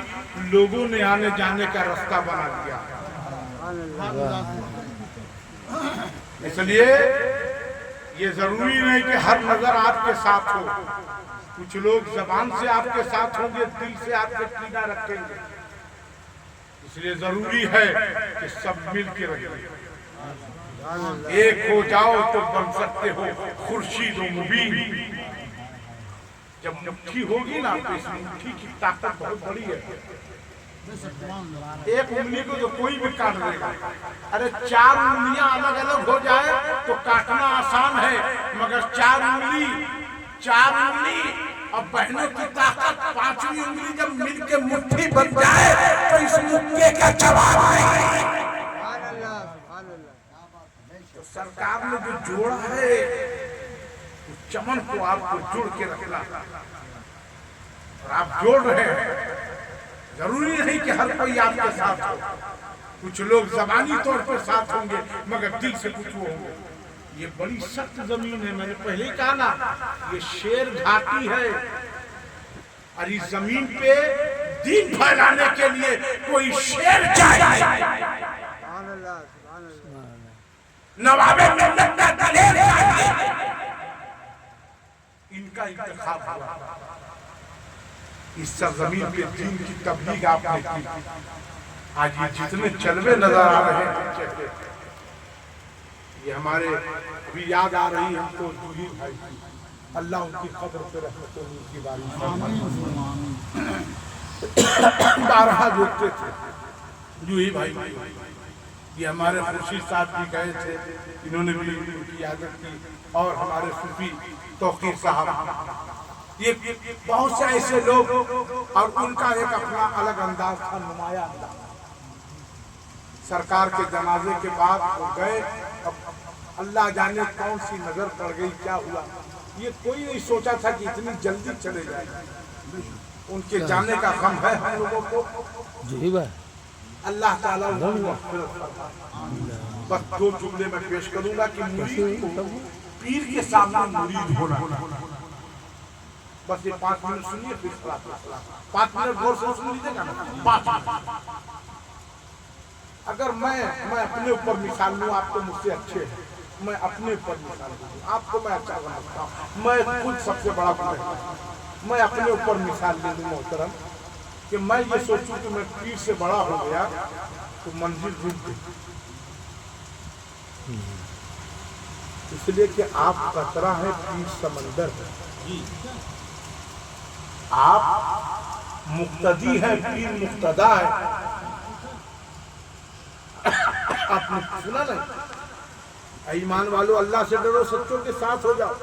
لوگوں نے آنے جانے کا راستہ بنا دیا. اس لیے یہ ضروری نہیں کہ ہر نظر آپ کے ساتھ ہو. کچھ لوگ زبان سے آپ کے ساتھ ہوں گے، دل سے آپ کے کینہ رکھیں گے. اس لیے ضروری ہے کہ سب مل کے رہیں. ایک ہو جاؤ تو بن سکتے ہو خورشید و مبین. جب مٹھی ہوگی نا تو اس مٹھی کی طاقت بہت بڑی ہے. ایک انگلی کو جو کوئی بھی کاٹ دے گا. ارے 4 انگلیاں الگ الگ ہو جائے تو کاٹنا آسان ہے، مگر 4 انگلی اور بہنوں کی طاقت 5ویں انگلی جب مل کے مٹھی بن جائے تو اس مکے کا جواب نہیں. تو سرکار نے جو جوڑا ہے اس چمن کو آپ کو جوڑ کے رکھنا، اور آپ جوڑ رہے ہیں. ضروری نہیں کہ ہر کوئی آپ کے ساتھ ہو. کچھ لوگ زبانی طور پر ساتھ ہوں گے مگر دل سے کچھ وہ ہوں گے. یہ بڑی سخت زمین ہے. میں نے پہلے ہی کہا نا، یہ شیر گھاٹی ہے، اور اس زمین پہ دین پھیلانے کے لیے کوئی شیر چاہیے، نواب ملت کا دلیر چاہیے. ان کا انتخاب ہوا. اس سرزمین پہ دین کی تبلیغ آپ نے کی. آج یہ جتنے چلوے نظر آ رہے ہیں، یہ ہمارے ابھی یاد آ رہی ہم کو جوہی بھائی کی. اللہ ان کی قبر پہ رحمت و نور کی بارش بارہا جوتے تھے. جوہی بھائی یہ ہمارے خورشید صاحب بھی گئے تھے، انہوں نے بھی ان کی عادت کی، اور ہمارے صوفی توقیر صاحب. یہ بہت سے ایسے لوگ، اور ان کا ایک اپنا الگ انداز تھا، نمایاں انداز. سرکار کے جنازے کے بعد وہ گئے. اللہ جانے کون سی نظر پڑ گئی، کیا ہوا. یہ کوئی نہیں سوچا تھا کہ اتنی جلدی چلے جائیں. ان کے جانے کا غم ہے ہم لوگوں کو. اللہ تعالیٰ بس 2 جملے میں پیش کروں گا کہ مرید کو پیر کے سامنے مرید ہونا. بس یہ 5 منٹ سنیے، پھر 5 منٹ غور سے سن لیجیے گا نا. اگر میں اپنے اوپر مثال لوں، آپ تو مجھ سے اچھے ہیں، میں اپنے اوپر مثال لوں، آپ کو میں اچھا سمجھتا ہوں، میں خود سب سے بڑا گنہگار ہوں. میں اپنے اوپر مثال لے لوں محترم، کہ میں یہ سوچوں کہ میں پیر سے بڑا ہو گیا تو منزل رک گئی. اس لیے کہ آپ قطرہ ہے، پیر سمندر ہے. آپ مقتدی ہے، پیر مقتدا ہے. آپ نے سنا نہیں؟ ایمان والو، اللہ سے ڈرو، سچوں کے ساتھ ہو جاؤ.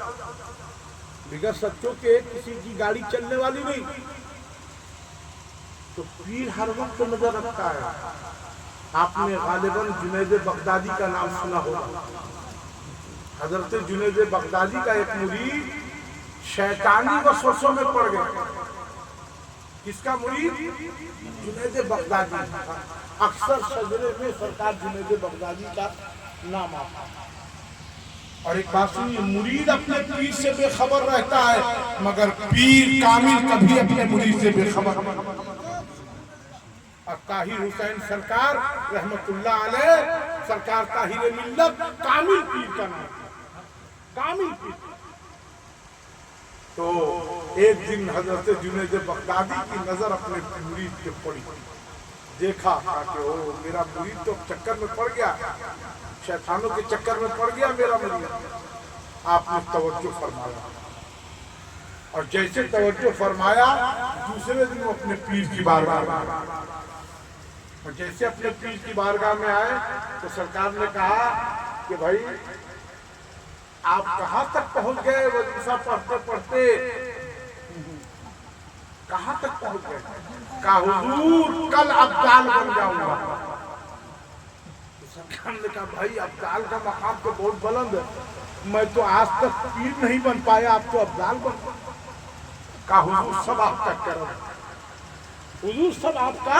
بغیر سچوں کے کسی کی گاڑی چلنے والی نہیں. تو پیر ہر وقت نظر رکھتا ہے. آپ نے غالباً جنید بغدادی کا نام سنا ہوگا. حضرت جنید بغدادی کا ایک مرید شیطانی وسوسوں میں پڑ گیا. کس کا مرید؟ جنید بغدادی. اکثر شجرے میں سرکار جنید بغدادی کا نام آتا ہے. اور ایک بات سنیے، مرید اپنے پیر سے بے خبر رہتا ہے، مگر پیر کامل کبھی اپنے مرید سے بے خبر. اور طاہر حسین سرکار رحمت اللہ علیہ، سرکار طاہر ملت، کامل پیر کا نام، کامل پیر. تو ایک دن حضرت جنید بغدادی کی نظر اپنے مرید پہ پڑی. دیکھا کہ وہ میرا مرید تو چکر میں پڑ گیا، شیطانوں کے چکر میں پڑ گیا میرا مرید. آپ نے توجہ فرمایا، اور جیسے توجہ فرمایا دوسرے دن وہ اپنے پیر کی بارگاہ میں آئے. اور جیسے اپنے پیر کی بارگاہ میں آئے تو سرکار نے کہا کہ بھائی آپ کہاں تک پہنچ گئے وظیفہ پڑھتے پڑھتے؟ کہاں تک پہنچ گئے؟ کہا حضور کل ابدال بن جاؤں گا. سرکار نے کہا بھائی ابدال کا مقام تو بہت بلند ہے، میں تو آج تک پیر نہیں بن پایا، آپ تو ابدال بن گئے. کہا حضور سب آپ کا کرم، حضور سب آپ کا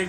1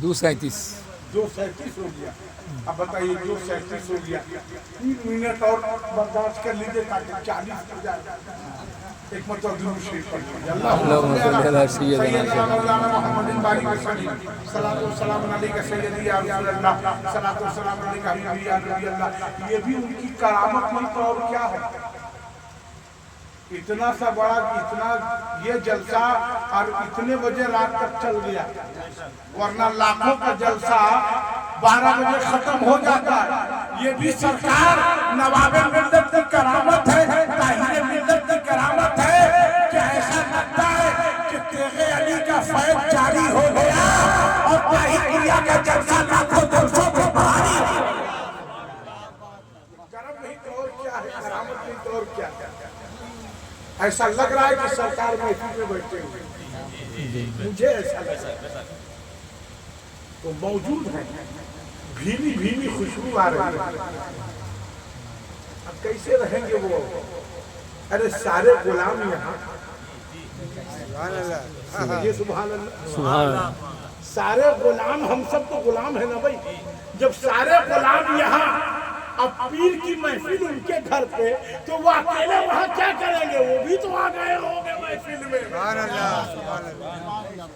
2:37 2:37 ہو گیا. اب بتائیے 2:37 ہو گیا, 3 منٹ اور برداشت کر لیجیے تاکہ 40 ہو جائے. ایک مرتبہ درود شریف پڑھیے. اللہم صلی علی سیدنا سیدنا مولانا محمد بارک وسلم. صلاۃ و سلام علیک سیدی یا رسول اللہ. صلاۃ و سلام علیک حبیبی یا نبی اللہ. یہ بھی ان کی کرامت نہیں تو اور کیا ہے. اتنا سا بڑا, اتنا یہ جلسہ اور اتنے بجے رات تک چل گیا, ورنہ لاکھوں کا جلسہ 12 بجے ختم ہو جاتا ہے. یہ بھی سرکار نواب ملت کی کرامت ہے, طاہر ملت کی کرامت ہے کہ ایسا لگتا ہے کہ تیغ علی کا فیض جاری ہو گیا اور طاہریہ کا جلسہ لاکھوں جلسوں کو بھاری ہے. کرم نہیں تو اور کیا ہے, کرامت نہیں تو اور کیا ہے. ایسا لگ رہا ہے کہ سرکار محفل میں بیٹھے ہوئے, مجھے ایسا لگ رہا ہے. تو موجود ہیں, بھیمی بھیمی خوشبو آ رہی ہے. اب کیسے رہیں گے وہ؟ ارے سارے غلام یہاں, سبحان اللہ, یہ سبحان اللہ, سبحان اللہ. سارے غلام, ہم سب تو غلام ہیں نا بھائی. جب سارے غلام یہاں, اب پیر کی محفل ان کے گھر پہ, تو وہ اکیلے وہاں کیا کریں گے؟ وہ بھی تو آ گئے ہوں گے محفل میں, سبحان اللہ, سبحان اللہ.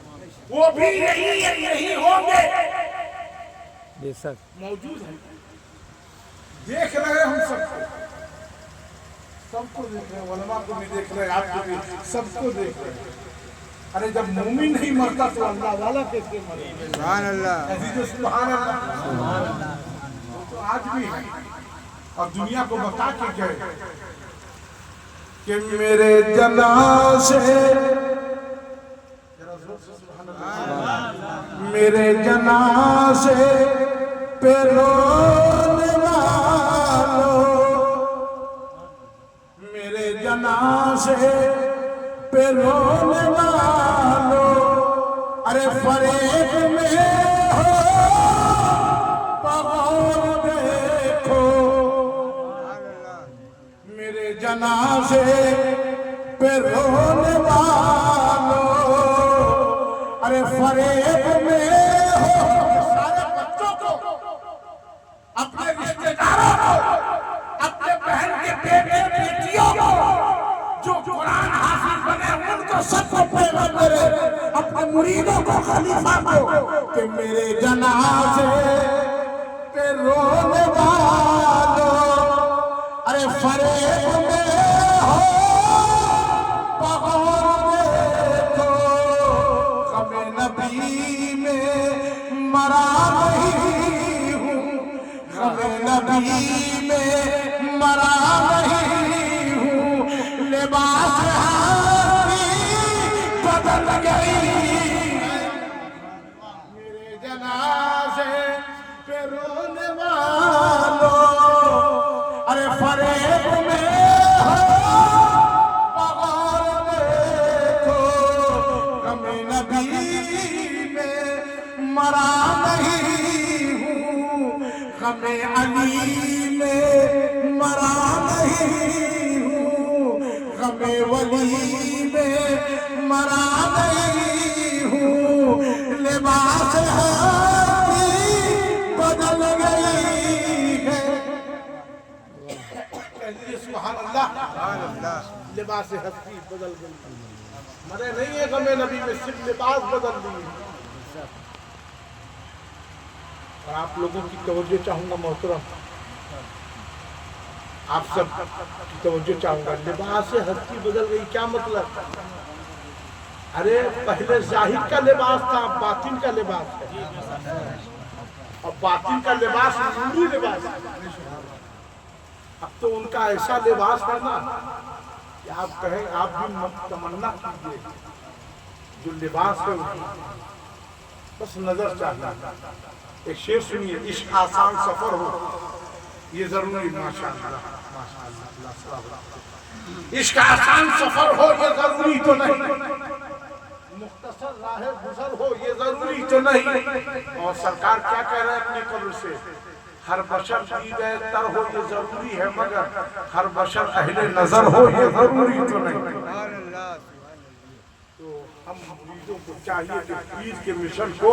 وہ بھی یہی ہوں گے. بے شک موجود ہیں, دیکھ رہے ہیں ہم سب کو دیکھ رہے ہیں, علماء کو بھی دیکھ رہے ہیں, آپ کو بھی, سب کو دیکھ رہے ہیں. ارے جب مومن نہیں مرتا تو اللہ والا کیسے مرے؟ سبحان اللہ, عزیز سبحان اللہ. تو آج بھی ہے اور دنیا کو بتا کے گئے کہ میرے جنازے, میرے جنازے پہ رونے والوں, میرے جنازے پہ رونے والوں, ارے فریب میں ہو بغور دیکھو. میرے جنازے پہ رونے والوں, ارے فریب میں ہو. سارے بچوں کو, اپنے رشتے داروں کو, اپنے بہن کے بیٹے بیٹیوں کو جو قرآن حافظ بنے ان کو سب کو پیغام کرے, اپنے مریدوں کو, خلیفہ کو, کہ میرے جنازے پہ رونے والوں, ارے فریب میں ہو بغور دیکھو. غم نبی میں مرا نہیں ہوں, غم نبی میں مرا نہیں ہوں, لباس بدل گئی. میرے جنازے پہ رونے والوں, ارے فریب میں ہو بغور دیکھو. غم نبی میں مرا نہیں ہوں, غم علی میں مرا نہیں ہوں, غم ولی میں مرا نہیں ہوں, لباس بدل گئی ہے. سبحان اللہ, سبحان اللہ. لباس ہستی بدل گئی, مرے نہیں ہے غم نبی میں, صرف لباس بدل دی. اور آپ لوگوں کی توجہ چاہوں گا محترم, آپ سب کی توجہ چاہوں گا. لباس ہستی بدل گئی کیا مطلب؟ ارے پہلے ظاہر کا لباس تھا, باطن کا لباس ہے, اور باطن کا لباس نوری لباس ہے. اب تو ان کا ایسا لباس ہے نا کہ آپ کہیں, آپ بھی تمنا کیجئے جو لباس ہے بس نظر چاہتا. ایک شعر سنیے, عشق آسان سفر ہو یہ ضروری, ماشاءاللہ عشق آسان سفر ہو یہ ضروری تو نہیں, مختصر راہ گزر ہو یہ ضروری تو نہیں. اور سرکار کیا کہہ رہے ہیں اپنی قبر سے؟ ہر بشر دید تر ہو یہ ضروری ہے, مگر ہر بشر اہل نظر ہو یہ ضروری تو نہیں. سبحان اللہ. تو ہم مریدوں کو چاہیے کہ پیر کے مشن کو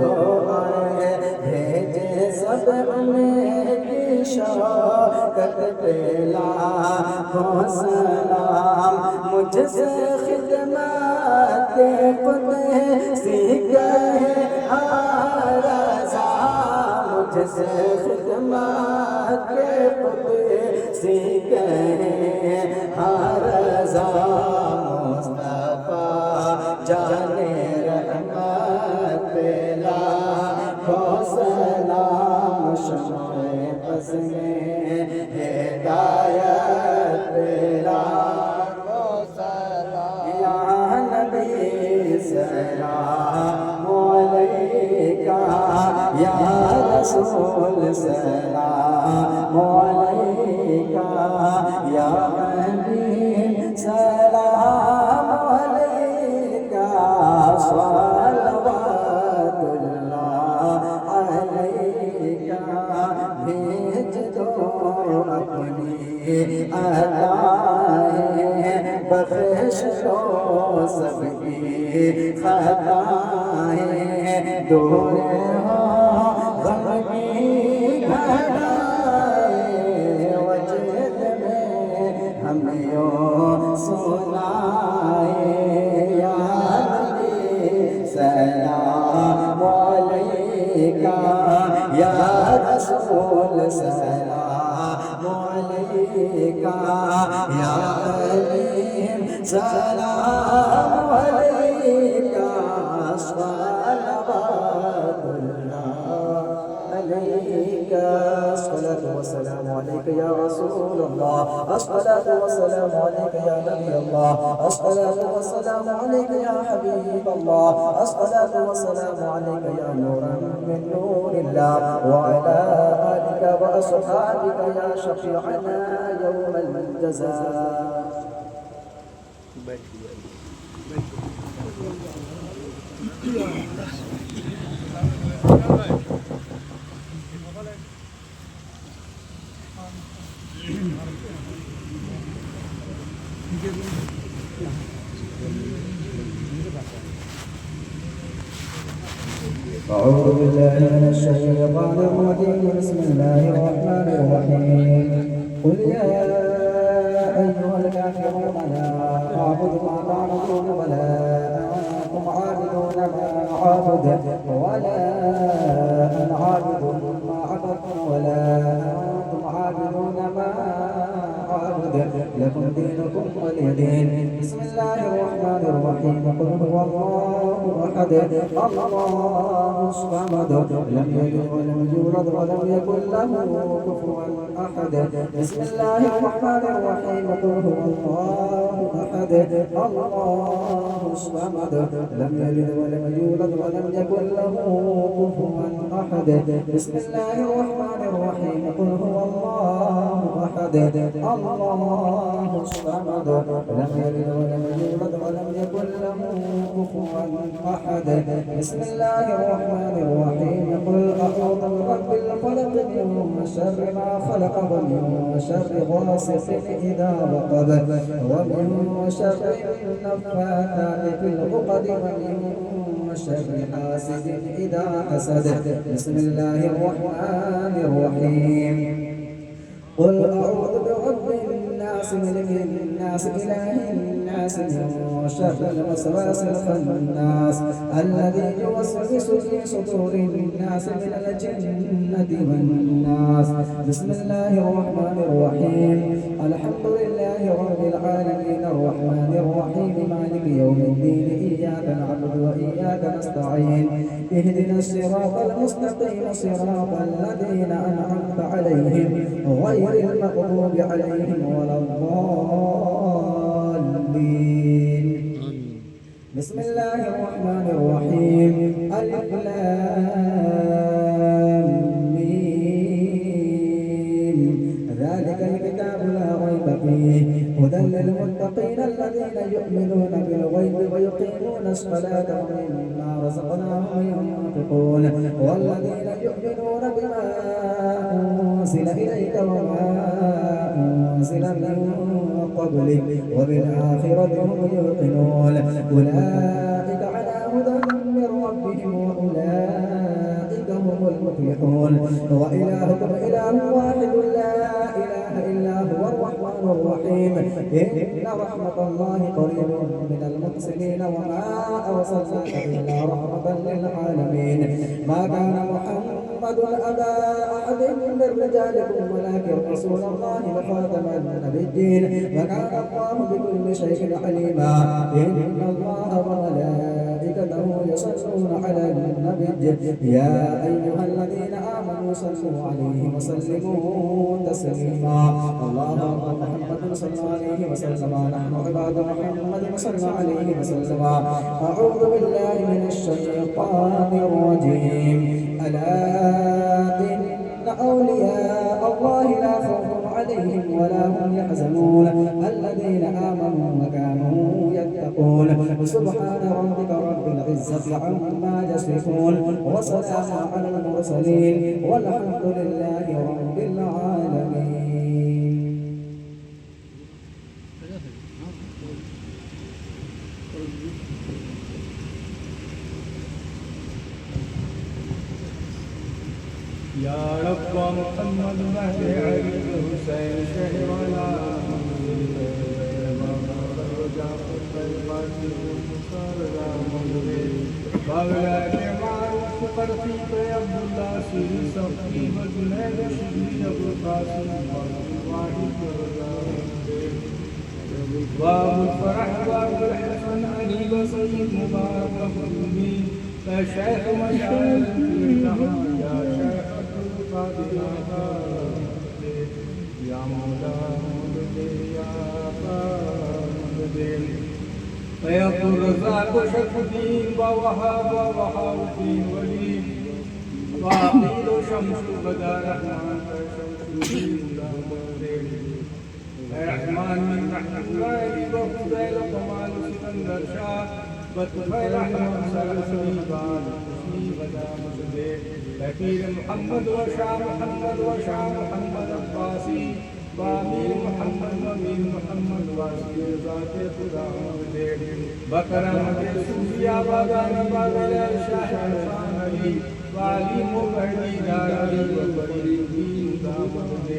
ہو آئے بھیجے سب انہیں کی شوکت پہ لاکھوں سلام مجھ سے خدمت خود سیکھے رضا مجھ سے خدمت خود سیکھے رضا مصطفیٰ جانے رحمت پہ لاکھوں سلام شمع بز میں ہدایت پہ لاکھوں سلام یا نبی سلام علیکہ یا رسول سلام علیکہ یا حبیب سلام علیکہ صلوات اللہ علیکہ بھیج دو اپنی عطائیں بخش دو سب کی خطائیں دور ہو غم کی گھڑائیں وجد میں ہم یوں سنائیں یا نبی سلام علیکہ یا رسول سلام علیکہ یا حبیب سلام علیکہ صلوات اللہ عليك الصلاة والسلام عليك يا رسول الله الصلاة والسلام عليك يا نبي الله الصلاة والسلام عليك يا حبيب الله الصلاة والسلام عليك يا نورا من نور الله وعلى آلك وأصحابك يا شفيعنا يوم الجزاء أعوذ بالله من الشيطان الرجيم بسم الله الرحمن الرحيم قل يا أيها الكافرون لا أعبد ما تعبدون ولا أنتم عابدون ما أعبد ولا أنا عابد ما عبدتم ولا أنتم عابدون ما أعبد لكم دينكم ولي دين بسم الله الرحمن الرحيم قل هو الله أحد الله الصمد لم يلد ولم يولد ولم يكن له كفوا أحد بسم الله الرحمن الرحيم قل هو الله أحد الله الصمد لم يلد ولم يولد ولم يكن له كفوا أحد بسم الله الرحمن الرحيم قل هو الله أحد الله الصمد لم يلد ولم يولد ولم يكن له كفوا أحد بسم الله الرحمن الرحيم قل أعوذ برب الفلق من شر ما خلق ومن شر غاسق إذا وقب ومن شر النفاثات في العقد ومن شر حاسد إذا حسد بسم الله الرحمن الرحيم قل أعوذ برب الناس ملك الناس إله الناس من شر الوسواس الخناس الذي يوسوس في صدور الناس من الجنة والناس بسم الله الرحمن الرحيم الحمد لله رب العالمين الرحمن الرحيم مالك يوم الدين إياك نعبد وإياك نستعين اهدنا الصراط المستقيم صراط الذين أنعمت عليهم غير المغضوب عليهم ولا الضالين بسم الله الرحمن الرحيم ألف لام ميم ذلك الكتاب لا ريب فيه هدى للمتقين الذين يؤمنون بالغيب ويقيمون الصلاة ومما رزقناهم ينفقون والذين يؤمنون بما أنزل إليك وما أنزل من قبلك وبالآخرة هم يوقنون أولئك على هدى من ربهم وأولئك وإلهكم إله واحد لا إله إلا هو الرحمن الرحيم إن رحمة الله قريب من المحسنين وما أرسلناك إلا رحمة للعالمين ما كان محمد أبا أحد من رجالكم ولكن رسول الله وخاتم النبيين وكان الله بكل شيء عليما إن الله وملائكته يصلون على النبي يا أيها الذين آمنوا صلوا عليه وسلموا تسليما اللهم محمد صلى الله عليه وسلم نحن عباد محمد صلى عليه وسلم أعوذ بالله من الشيطان الرجيم ألا إن أولياء الله لا خوف عليهم ولا هم يحزنون الذين آمنوا وكانوا يتقون سبحان ربك رب العزة عما يصفون وسلام على المرسلين والحمد لله رب العالمين. يا رب محمد مهد علي حسين شهوانا باغلا کے معروف قرفی پہ عبداللہ سیری سبقی وجنید شبیر ابو قاسم واحد باب الفرح باب الحسن علی وسید مبارک فضلی شیخ مشاعر یا شیخ یا مولا یا طيب الرزاق شرف الدين ووهاب الدين ولي وعقيل شمس بدا رحمن شمس الدين رحمن من رحمة الله وفضيل كمال سكندر شاه بطفيل رحمن سلسلي بان حسني بدا مسدين لكير محمد وشاه محمد وشاه محمد عباسي بامیر محمد وامیر محمد واسطے ذات خدا مدد بکرم کے صوفیا باغان باغل شاہ عرفان علی والی مبہدی دار علی وبری دین دامد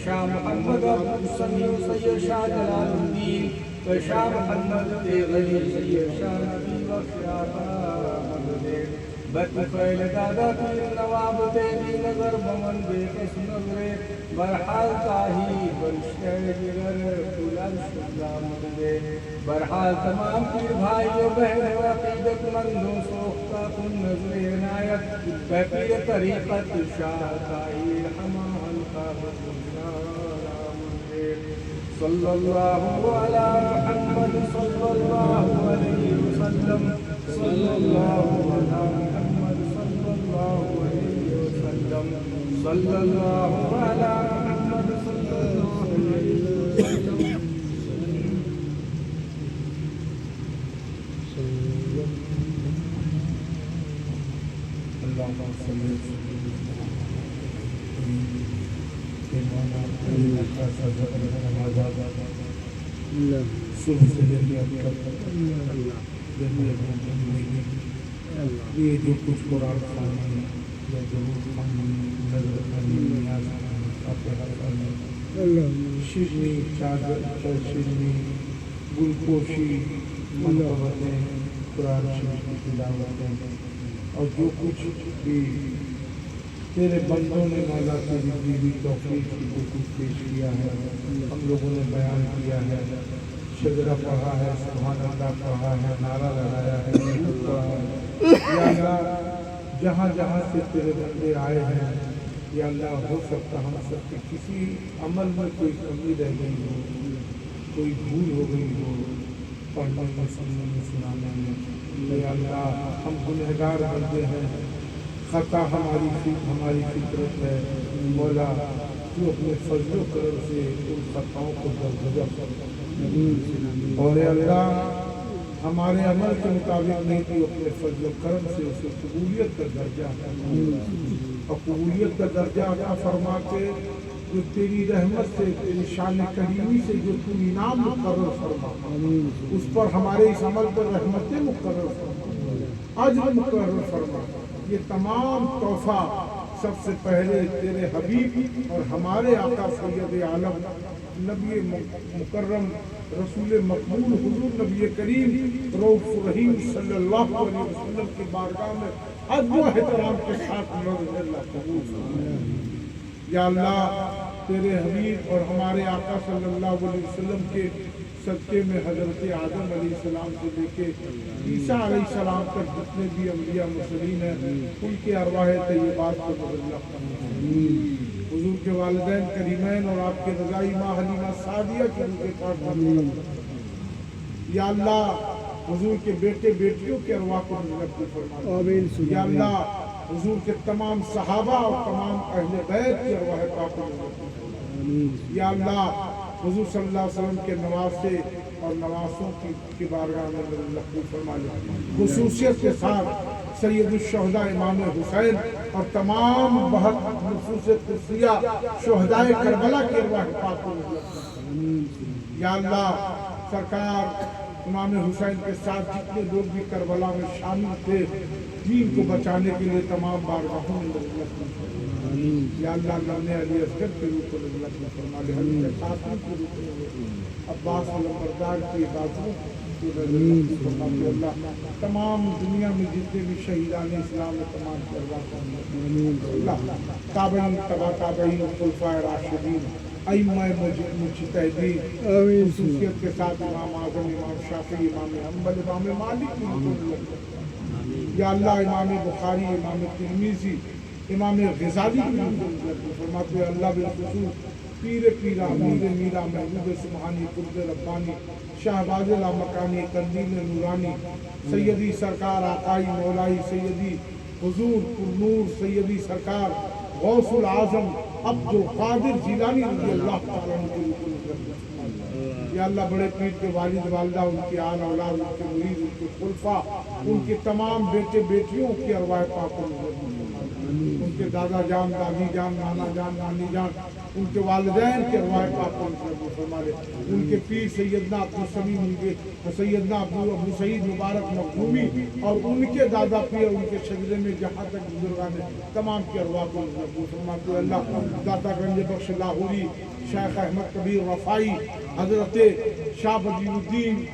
شاہ محمد عبد السمیع سید شاہ جلال الدین شاہ محمد تیغلی سید شاہ نبی بخشیاتا مدد بطفیل دادا پیر نواب تیری نظر بمن بے قس نظرے برحال تاہی بلشتر جگر پولن شدہ مددے برحال تمام پیر بھائی و بہن و عقیدت مندوں سوختہ کن نظر عنایت پیر طریقت شاہ تائیر ہما حلقہ صلی اللہ علی محمد صلی اللہ علیہ وسلم صلی اللہ علی محمد صلی اللہ علیہ وسلم صلی اللہ علی محمد صلی اللہ علیہ وسلم اللہم صلی یہ جو کچھ قرآن خانی یا ضرور خانی نظر خانی نیاز خانی شیرنی چادر شیرنی گلپوشی منقبتیں قرآن شریف کی تلاوتیں اور جو کچھ بھی تیرے بندوں نے مولا تیری دی ہوئی توفیق کی کو کچھ پیش کیا ہے ہم لوگوں نے بیان کیا ہے شجرہ پڑھا ہے سبحان اللہ پڑھا ہے نعرہ لگایا ہے یا اللہ جہاں جہاں سے تیرے بندے آئے ہیں یا اللہ ہو سکتا ہم سب کے کسی عمل میں کوئی کمی رہ گئی ہو کوئی بھول ہو گئی ہو پڑھنے میں سننے میں سنانے میں یا اللہ ہم گنہگار بندے ہیں خطا ہماری فطرت ہے مولا تو اپنے فضل و کرم سے ان خطاؤں کو درگزر کر اور اے اللہ ہمارے عمل کے مطابق نہیں تو اپنے فضل و کرم سے اس کو قبولیت کا درجہ اور قبولیت کا درجہ عطا فرما کے جو تیری رحمت سے تیری شان کریمی سے جو تو انعام مقرر فرما اس پر ہمارے اس عمل پر رحمتیں مقرر فرما اجر مقرر فرما یہ تمام تحفہ سب سے پہلے تیرے حبیب اور ہمارے آقا سید عالم نبی مکرم رسول مقبول حضور نبی کریم رؤوف رحیم صلی اللہ علیہ وسلم کی بارگاہ میں ادب و احترام کے ساتھ نظر اللہ قبول فرما۔ یا اللہ تیرے حبیب اور ہمارے آقا صلی اللہ علیہ وسلم کے صدقے میں حضرت آدم علیہ السلام سے لے کے عیسیٰ علیہ السلام تک جتنے بھی انبیاء مرسلین ہیں ان کے ارواح طیبات کو بدل فرما۔ حضور کے والدین کریمین اور آپ کے رضائی ماں حلیمہ سعدیہ کے روح پاک فرما۔ یا اللہ حضور کے بیٹے بیٹیوں کے ارواح کو بدل فرما۔ یا اللہ حضور کے تمام صحابہ اور تمام اہل بیت کے ارواح پاک کو بدل فرما۔ یا اللہ حضور صلی اللہ علیہ وسلم کے نواسے اور نواسوں کی بارگاہ میں مقبول فرما لے۔ خصوصیت کے ساتھ سید الشہداء امام حسین اور تمام بہت نفوس قدسیہ شہداء کربلا کے ارواح پاک کو مدد فرما۔ یا اللہ سرکار امام حسین کے ساتھ جتنے لوگ بھی کربلا میں شامل تھے دین کو بچانے کے لیے تمام بارگاہوں میں مدد فرما۔ یا اللہ لمنے علی اصغر کے روح کو نزلت فرما لے، حضرت قاسم کے روح کو نزلت فرما لے، عباس علمبردار کی عبادتوں کو نزلت فرما لے۔ اللہ تمام دنیا میں جتنے بھی شہیدان اسلام میں تمام کی ارواح کو نزلت فرما لے۔ اللہ تابعین تبع تابعین خلفائے راشدین ائمہ مجتہدین خصوصیت کے ساتھ امام اعظم امام شافعی امام حنبل امام مالک کی روح کو نزلت فرما لے۔ یا اللہ امام بخاری امام ترمذی امام غزالی کی فرماتے اللہ بالخصوص پیر پیرا میر میرا محبوب سبحانی قرب ربانی شہباز لامکانی قندیل نورانی سیدی سرکار آقائی مولائی سیدی حضور پرنور سیدی سرکار غوث العظم عبد القادر جیلانی رضی اللہ تعالیٰ عنہ کے روح کو۔ یا اللہ بڑے پیر کے والد والدہ ان کی آل اولاد ان کے مرید ان کے خلفاء ان کے تمام بیٹے بیٹیوں کی ارواح پاک کو ان کے دادا جان دادی جان نانا جان نانی جان ان کے والدین کے ارواح پاک کو نصیب فرما لے۔ ان کے پیر سیدنا عبدالسمیم ان کے سیدنا ابو سعید مبارک مخدومی اور ان کے دادا پیر ان کے شجرے میں جہاں تک بزرگان تمام کے ارواح کو نصیب فرما دے۔ اللہ داتا گنج بخش لاہوری شیخ احمد کبیر رفائی حضرت شاہ بدی الدین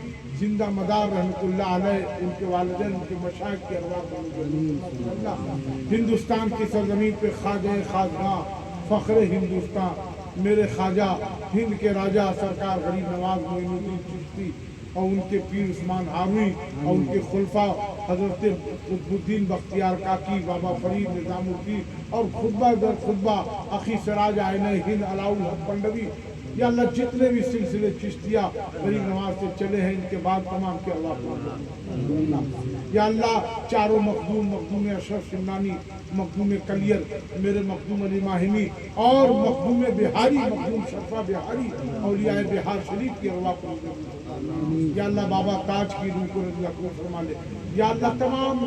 زندہ مدار رحمت اللہ علیہ ان کے والدین ان کے مشائخ کے ارواح کو نصیب اللہ ہندوستان کی سرزمین پہ خواجہ خواجگاں فخر ہندوستان میرے خواجہ ہند کے راجہ سرکار غریب نواز معین الدین چشتی اور ان کے پیر عثمان ہاروی اور ان کے خلفاء حضرت قطب الدین بختیار کاکی بابا فرید نظام الدین اور خطبہ در خطبہ اخی سراج آئینہ ہند علاء الحق پنڈوی یا اللہ جتنے بھی سلسلے چشتیہ غریب نواز سے چلے ہیں ان کے بعد تمام کے اللہ یا اللہ چاروں مخدوم مخدوم اشرف شمنانی مخدوم کلیر میرے مخدوم علی ماہمی اور مخدوم بہاری مخدوم شرفہ بہاری اولیاء بہار شریف کی ارواح کو یا اللہ بابا تاج کی روح کو نصیب فرما لے۔ یا اللہ تمام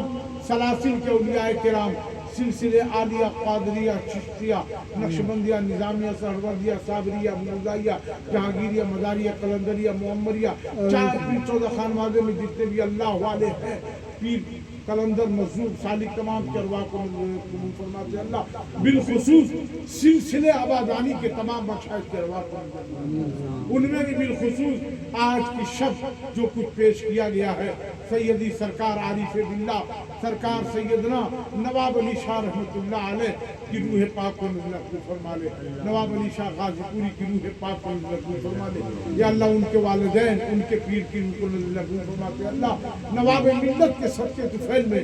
سلاسل کے اولیاء کرام سلسلے عالیہ قادریہ چشتیہ نقشبندیہ نظامیہ سہروردیہ صابریہ مرزائیہ جہانگیریہ مداریہ قلندریہ معمریہ پیر 14 خانوادے میں جتنے بھی اللہ والے ہیں پیر قلندر مظلوم سالک تمام کے ارواح کو قبول فرماتے اللہ بالخصوص سلسلے آبادانی کے تمام مشائخ کے ارواح کو ان میں بھی بالخصوص آج کی شب جو کچھ پیش کیا گیا ہے سیدی سرکار عارف باللہ سرکار سیدنا نواب علی شاہ رحمت اللہ علیہ کی روح پاک کو نزول فرما لے۔ نواب علی شاہ غازی پوری کی روح پاک کو نزول فرما لے۔ یا اللہ ان کے والدین ان کے پیر کی روح کو نزول فرماتے اللہ نواب ملت کے صدقے طفیل میں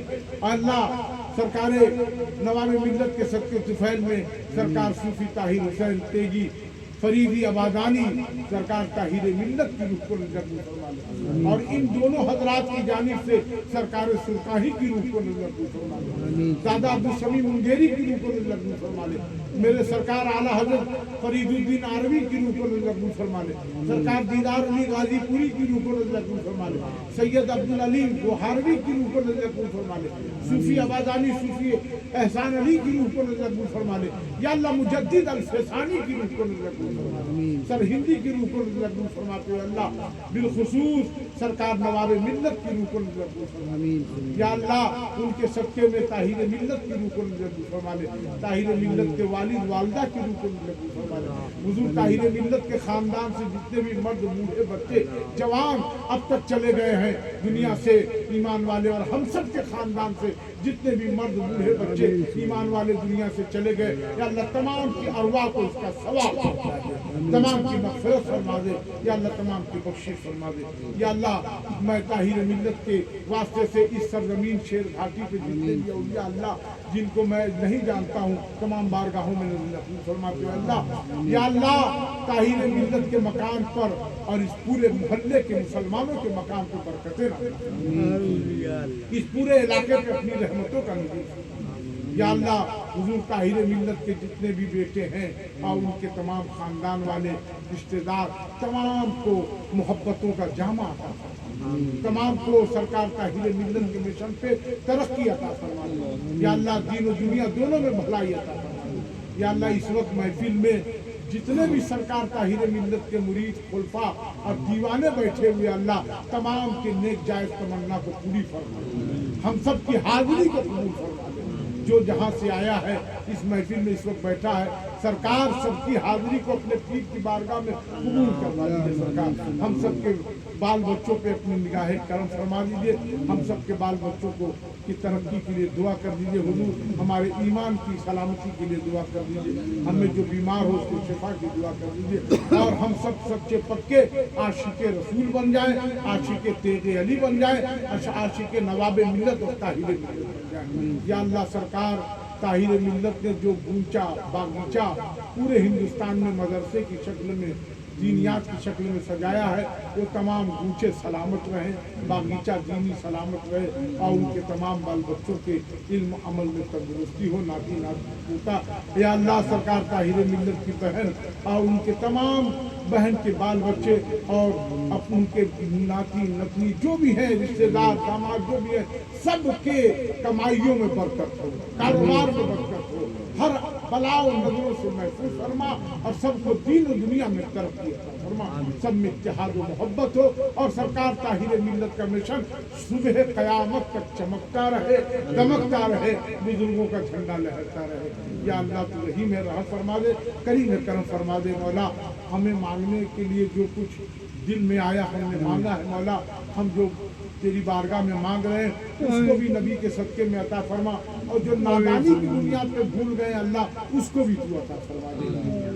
اللہ سرکار نواب ملت کے صدقے طفیل میں سرکار صوفی طاہر حسین تیگی فریدی آبادانی سرکار طاہر ملت کی روح کو نزول فرما لے اور ان دونوں حضرات کی جانب سے سرکار سلطانی کی روح کو نزول فرما لے دادا عبدالسمیم انگیری کی روح کو نزول فرما لے میرے سرکار اعلیٰ حضرت فرید الدین عربی کی روح کو نزول فرما لے سرکار دیدار علی غازی پوری کی روح کو نزول فرما لے سید عبدالعلیم گوہاروی کی روح کو نزول فرما لے صوفی آبادانی صوفی احسان علی کی روح کو نزول فرما لے یا اللہ مجدد الفسانی کی روح کو نزول سرہندی کی روح کو نزول مقبول فرماتے ہوئے اللہ بالخصوص سرکار نواب ملت کی روح کو نزول مقبول فرماتے یا اللہ ان کے صدقے میں طاہر ملت کی روح کو نزول مقبول فرما لے، طاہر ملت کے والد والدہ کی روح کو نزول مقبول فرما لے، حضور طاہر ملت کے خاندان سے جتنے بھی مرد بوڑھے بچے جوان اب تک چلے گئے ہیں دنیا سے ایمان والے، اور ہم سب کے خاندان سے جتنے بھی مرد بوڑھے بچے ایمان والے دنیا سے چلے گئے یا اللہ تمام کی ارواح کو اس کا ثواب پہنچا دے، تمام کی مغفرت فرما دے یا اللہ، تمام کی بخشش فرما دے یا اللہ۔ میں طاہر ملت کے واسطے سے اس سرزمین شیر گھاٹی پہ جتنے بھی اولیاء اللہ جن کو میں نہیں جانتا ہوں تمام بارگاہوں میں نزول فرماتے ہو اللہ یا اللہ، طاہر ملت کے مکان پر اور اس پورے محلے کے مسلمانوں کے مقام کو برکتیں رکھ، اس پورے علاقے پہ اپنی رحمتوں کا نزول یا اللہ۔ حضور طاہر ملت کے جتنے بھی بیٹے ہیں اور ان کے تمام خاندان والے رشتہ دار تمام کو محبتوں کا جامع عطا فرما، تمام کو سرکار طاہر ملت کے مشن پہ ترقی عطا فرما یا اللہ، دین و دنیا دونوں میں بھلائی عطا فرما یا اللہ۔ اس وقت محفل میں جتنے بھی سرکار طاہر ملت کے مرید خلفاء اور دیوانے بیٹھے ہوئے اللہ تمام کے نیک جائز تمنا کو پوری فرما، ہم سب کی حاضری کو قبول فرما دے، جو جہاں سے آیا ہے اس محفل میں اس وقت بیٹھا ہے سرکار سب کی حاضری کو اپنے پیر کی بارگاہ میں قبول کروا دیجیے سرکار، ہم سب کے بال بچوں پہ اپنی نگاہ کرم فرما دیجیے، ہم سب کے بال بچوں کو کی ترقی کے لیے دعا کر دیجیے حضور، ہمارے ایمان کی سلامتی کے لیے دعا کر دیجیے، ہمیں جو بیمار ہو اس کو شفا کی دعا کر دیجیے، اور ہم سب سچے پکے عاشق رسول بن جائیں، عاشق تیغ علی بن جائیں، عاشق نواب ملت اور طاہر ملت بن جائیں یا اللہ۔ سرکار طاہر ملت نے جو گونچا باغیچہ پورے ہندوستان میں مدرسے کی شکل میں دینیات کی شکل میں سجایا ہے، وہ تمام گونچے سلامت رہیں، باغیچہ دینی سلامت رہے، اور ان کے تمام بال بچوں کے علم عمل میں تندرستی ہو، ناتی ہوتا یا اللہ۔ سرکار طاہر ملت کی بہن اور ان کے تمام بہن کے بال بچے اور ان کے ناتی نتنی جو بھی ہیں رشتے دار داماد جو بھی ہیں سب کے کمائیوں میں برکت ہو، کاروبار میں برکت ہو، ہر بلا و نظروں سے محفوظ فرما، اور سب کو دین و دنیا میں ترقی عطا فرما، سب میں اتحاد و محبت ہو، اور سرکار طاہر ملت کا مشن صبح قیامت تک چمکتا رہے، دمکتا رہے، بزرگوں کا جھنڈا لہرتا رہے یا اللہ۔ تو رحیم ہے، رحم فرما دے، کریم ہے، کرم فرما دے مولا۔ ہمیں مانگنے کے لیے جو کچھ دل میں آیا ہم نے مانگا ہے مولا، ہم جو تیری بارگاہ میں مانگ رہے ہیں اس کو بھی نبی کے صدقے میں عطا فرما، اور جو نادانی کی بنیاد پہ بھول گئے اللہ اس کو بھی تو عطا فرما دے۔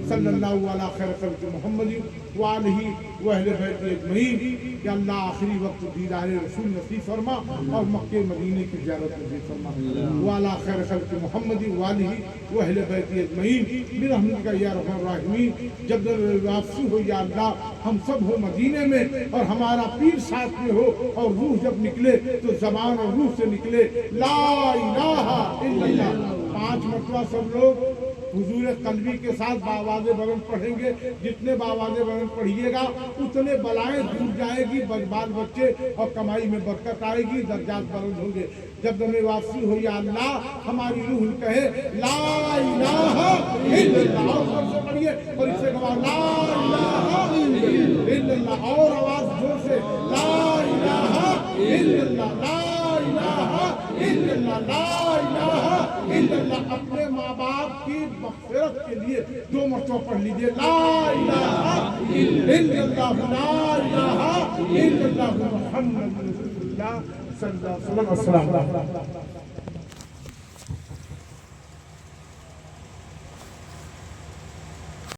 صلی اللہ علیہ خیر خلق محمد وآلہ واہل بیت اجمعین یا اللہ۔ آخری وقت دیدار رسول نصیب فرما اور مکہ مدینے کی زیارت نصیب فرما، وعلی خیر خلق محمد وآلہ واہل بیت اجمعین برحمتک یا ارحم الراحمین۔ جب واپسی ہو یا اللہ ہم سب ہو مدینے میں اور ہمارا پیر ساتھ میں ہو، اور روح جب نکلے تو زبان اور روح سے نکلے لا الہ الا اللہ۔ 5 مرتبہ سب لوگ حضور قلبی کے ساتھ باواز بلند پڑھیں گے، جتنے باواز بلند پڑھیے گا اتنے بلائیں دور جائے گی، بال بچے اور کمائی میں برکت آئے گی، درجات بلند ہوں گے۔ جب دم واپسی ہو یا اللہ ہماری روح کہے لا الہ الا اللہ، اور سے پڑھیے اور اس سے کہا لا الہ الا اللہ، اور آواز زور سے لا الہ الا اللہ، لا الہ الا اللہ، لا الہ الا اللہ۔ اپنے ماں باپ کی مغفرت کے لیے 2 مرتبہ پڑھ لیجئے لا الہ الا اللہ، لا الہ الا اللہ محمد رسول اللہ صلی اللہ علیہ وسلم۔